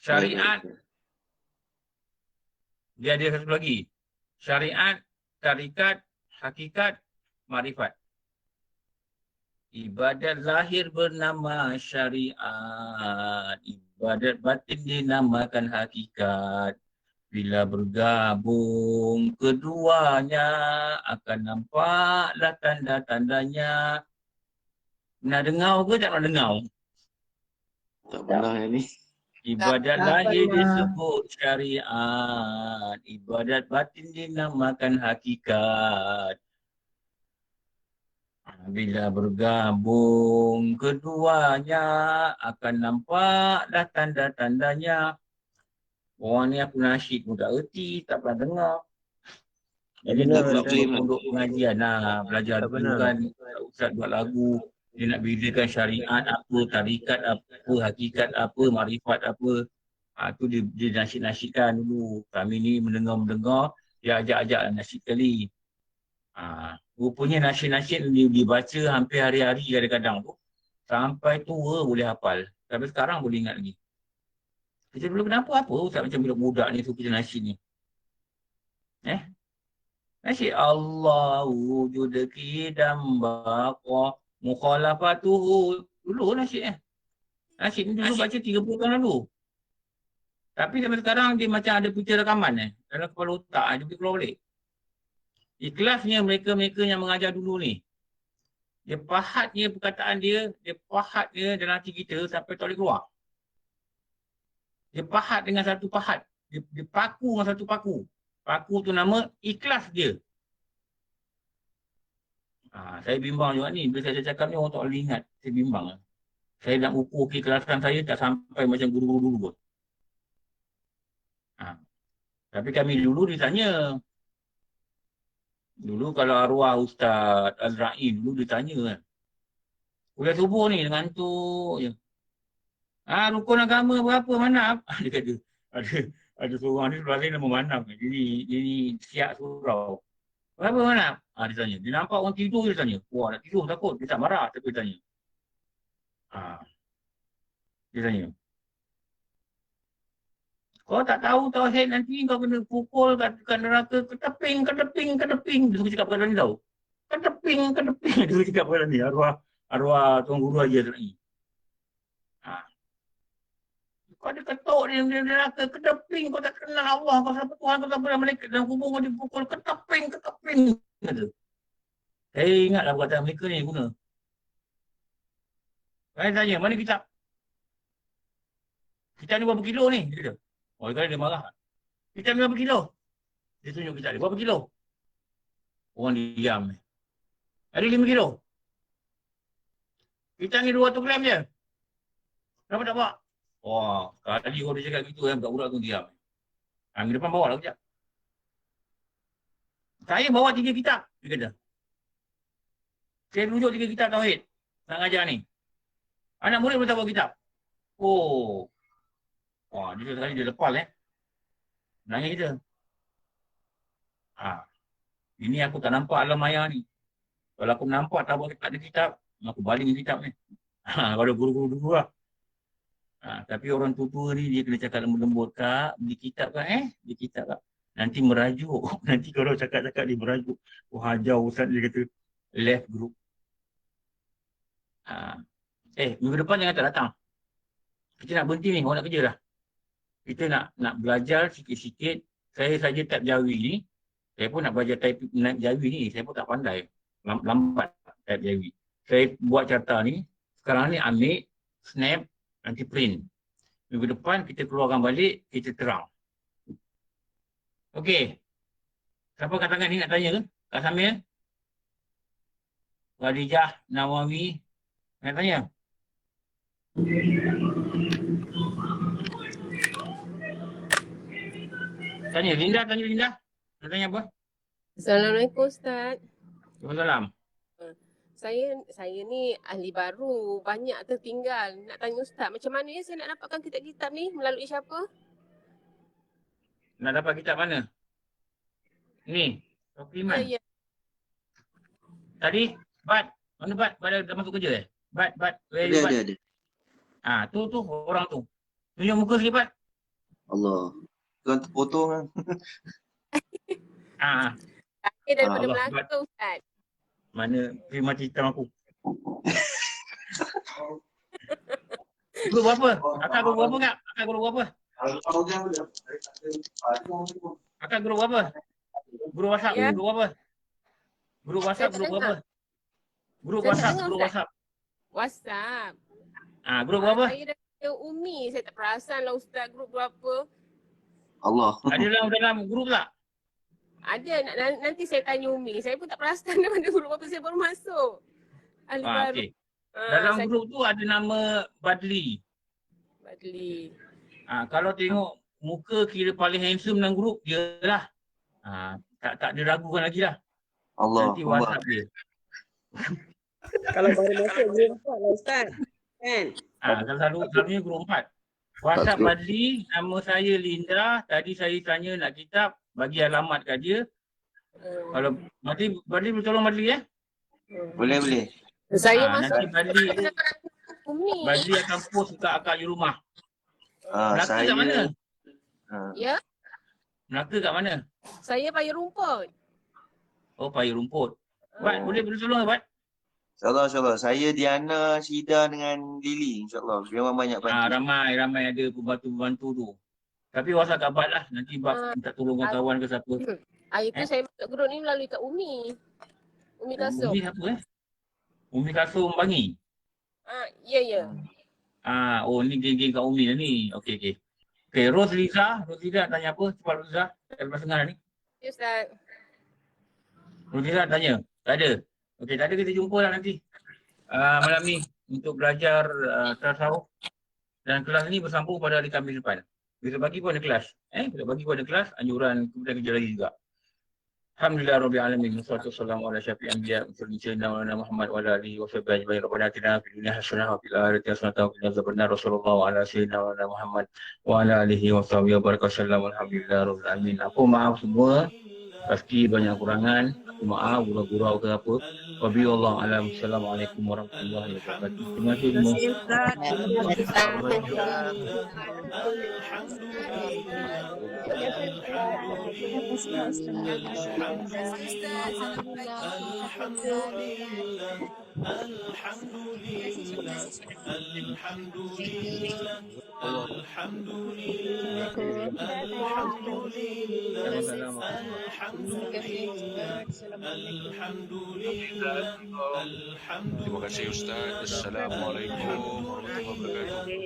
Syariat. Dia ada satu lagi. Syariat, tarikat, hakikat, marifat. Ibadat lahir bernama syariat. Ibadat batin dinamakan hakikat. Bila bergabung keduanya akan nampaklah tanda-tandanya. Pernah dengar ke tak pernah dengar? Tak pernah ni. Ibadat lahir disebut syariat. Ibadat batin dinamakan hakikat. Bila bergabung keduanya akan nampaklah tanda-tandanya. Orang ni aku nasyid pun tak erti, tak pernah dengar. Jadi Benar, nak buat Ustaz. pondok pengajian lah, belajar Tak benar. kan, Ustaz buat lagu, dia nak bezakan syariat apa, tarikat apa, hakikat apa, marifat apa. Tu dia nasyid-nasyidkan dulu. Kami ni mendengar-mendengar, dia ajak-ajak nasyid kali. Rupanya nasyid-nasyid dibaca hampir hari-hari kadang-kadang tu. Sampai tua boleh hafal. Tapi sekarang boleh ingat lagi. Kita dulu kenapa apa Ustaz macam budak-budak ni suka kita nasyid ni? Nasyid Allah wujud kidam baqa mukhalafatuhu. Dulu nasyid Nasyid ni dulu baca 30 tahun lalu. Tapi sampai sekarang dia macam ada picture rekaman dalam kepala otak dia boleh keluar balik. Ikhlasnya mereka-mereka yang mengajar dulu ni. Dia pahatnya perkataan dia pahatnya dalam hati kita sampai tak boleh keluar. Dia pahat dengan satu pahat. Dia paku dengan satu paku. Paku tu nama ikhlas dia. Saya bimbang juga ni. Bila saya cakap ni orang tak boleh ingat. Saya bimbang. Saya nak ukur keikhlasan saya tak sampai macam guru-guru dulu pun. Tapi kami dulu ditanya. Dulu kalau arwah Ustaz Azra'i dulu ditanya kan. Kuliah subuh ni dengan tu je. Rukun agama berapa Manap? Dia kata, ada seorang ni sebelah saya nama Manap. Jadi siap surau. Berapa Manap? Dia tanya. Dia nampak orang tidur dia tanya. Wah nak tidur takut. Dia tak marah tapi dia tanya. Dia tanya. Kau tak tahu tauhid nanti kau kena pukul kat neraka keteping. Dia suka cakap perkataan ni tau. Keteping. Dia suka cakap perkataan ni. Arwah Tuan Guru Haji Azra'i. Kau ada ketuk dia neraka keteping. Kau tak kenal Allah. Kau siapa Tuhan. Kau tak pernah malaikat dalam kubur. Kau dipukul keteping. Kata. Saya ingatlah perkataan mereka ni guna. Saya tanya, mana kitab? Kitab ni berapa kilo ni? Dia kata. Oh, dia marah. Kitab ni berapa kilo? Dia tunjuk kitab dia. Berapa kilo? Orang diam. Ada 5 kilo. Kitab ni 200 gram je. Kenapa tak bawa? Wah, kali kau dia cakap gitu budak-budak tu diam. Minggu depan bawa lah kejap. Saya bawa 3 kitab, dia kata. Saya tunjuk 3 kitab tauhid. Nak ngajar ni. Anak murid pun tak bawa kitab. Oh. Wah, dia sekali dia lepas nanya kita. Ini aku tak nampak alam maya ni. Kalau aku nampak tak ada kitab, aku baling kitab ni. Kalau guru-guru dulu lah. Tapi orang tua ni dia kena cakap lembut-lembut, Kak, beli kitab kan beli kitab Kak. Nanti merajuk. Nanti kalau cakap-cakap dia merajuk. Hajar Ustaz dia kata left group. Minggu depan jangan tak datang. Kita nak berhenti ni, orang nak kerja dah. Kita nak belajar sikit-sikit. Saya saja type Jawi ni. Saya pun nak belajar type Jawi ni. Saya pun tak pandai. Lambat type Jawi. Saya buat carta ni. Sekarang ni ambil, snap, nanti print. Minggu depan kita keluarkan balik, kita terang. Okey. Siapa kat tangan ni nak tanya ke? Kak Samir? Khadijah, Nawawi. Nak tanya? Tanya Linda. Nak tanya apa? Assalamualaikum Ustaz. Waalaikumsalam. Saya ni ahli baru, banyak tertinggal. Nak tanya Ustaz, macam mana saya nak dapatkan kitab-kitab ni? Melalui siapa? Nak dapat kitab mana? Ni, Sofi Iman. Ya. Tadi, Bat. Mana Bat? Bat dah masuk kerja Bat, where you Bat? Ada. Tu orang tu. Tunjuk muka sikit Bat. Allah. Tuan terpotong kan. Ah, Saya daripada Allah, Melaka Ustaz. mana terima hitam aku. Guru berapa? Akak guru berapa kak? Akak guru berapa? Akak guru berapa? Guru WhatsApp, Ya. guru berapa? Guru WhatsApp, Saya guru tak berapa? Guru Saya tak WhatsApp, dengar, guru Ustaz. WhatsApp. WhatsApp. Guru berapa? Saya dah Umi. Saya tak perasan lah Ustaz grup berapa. Allah. Ada dalam grup tak? Ada. Nanti saya tanya Umi. Saya pun tak perasan mana grup berapa. Saya baru masuk. Ahli baru. Okey. Dalam saya grup tu ada nama Badli. Badli. Kalau tengok muka kira paling handsome dalam grup, dia lah. Tak diragukan lagi lah. Allah. Nanti WhatsApp dia. Kalau baru masuk grup 4 lah Ustaz. Kan? Kalau selalunya grup 4. WhatsApp Badli, nama saya Linda. Tadi saya tanya nak kitab, bagi alamat kat dia. Kalau Badli boleh tolong Badli Boleh. Saya nanti masuk Badli Umi. akan post kat akak di rumah. Melaka Saya. kat mana? Ya. Melaka kat mana? Saya payah rumput. Oh, Payah Rumput. Bat, boleh tolong Bat? InsyaAllah. Saya, Diana, Syida dengan Lily. InsyaAllah. Memang banyak bantu. Ramai ada pembantu-pembantu tu. Tapi WhatsApp kat Bat lah. Nanti Bat minta tolong kawan ke siapa. Hari tu saya masuk grup ni melalui Kak Umi. Umi Kasum. Umi siapa Umi Kasum Bangi. Ya. Oh ni geng-geng Kak Umi lah ni. Okey. Rosliza nak tanya apa? Cepat Rosliza. Lepas dengar ni. Ya Ustaz. Rosliza tanya. Tak ada. Okey, tak ada, kita jumpa lah nanti. Malam ni untuk belajar tasawuf. Dan kelas ni bersambung pada hari Khamis depan. Kita bagi pun ada kelas. Kita bagi pun ada kelas. Anjuran kemudian kerja lagi juga. Alhamdulillah Rabbil Alamin. Wassalatu wassalamu ala syafi'il anbiya Sayyidina Muhammad wa ala alihi wa sahbihi ajma'in. Rabbana atina fid dunya hasanah wa fil akhirati hasanah wa qina adzabannar. Wassallallahu ala sayyidina Muhammad wa ala alihi wa sahbihi wa barakatuh. Alhamdulillah Rabbil Alamin. Aku maaf semua. Pasti banyak kurangan. Maaf gurau-gurau ke apa. Wabillahi alam. Assalamualaikum warahmatullahi wabarakatuh. Terima kasih semua. Terima kasih Ustaz. Assalamualaikum warahmatullahi wabarakatuh.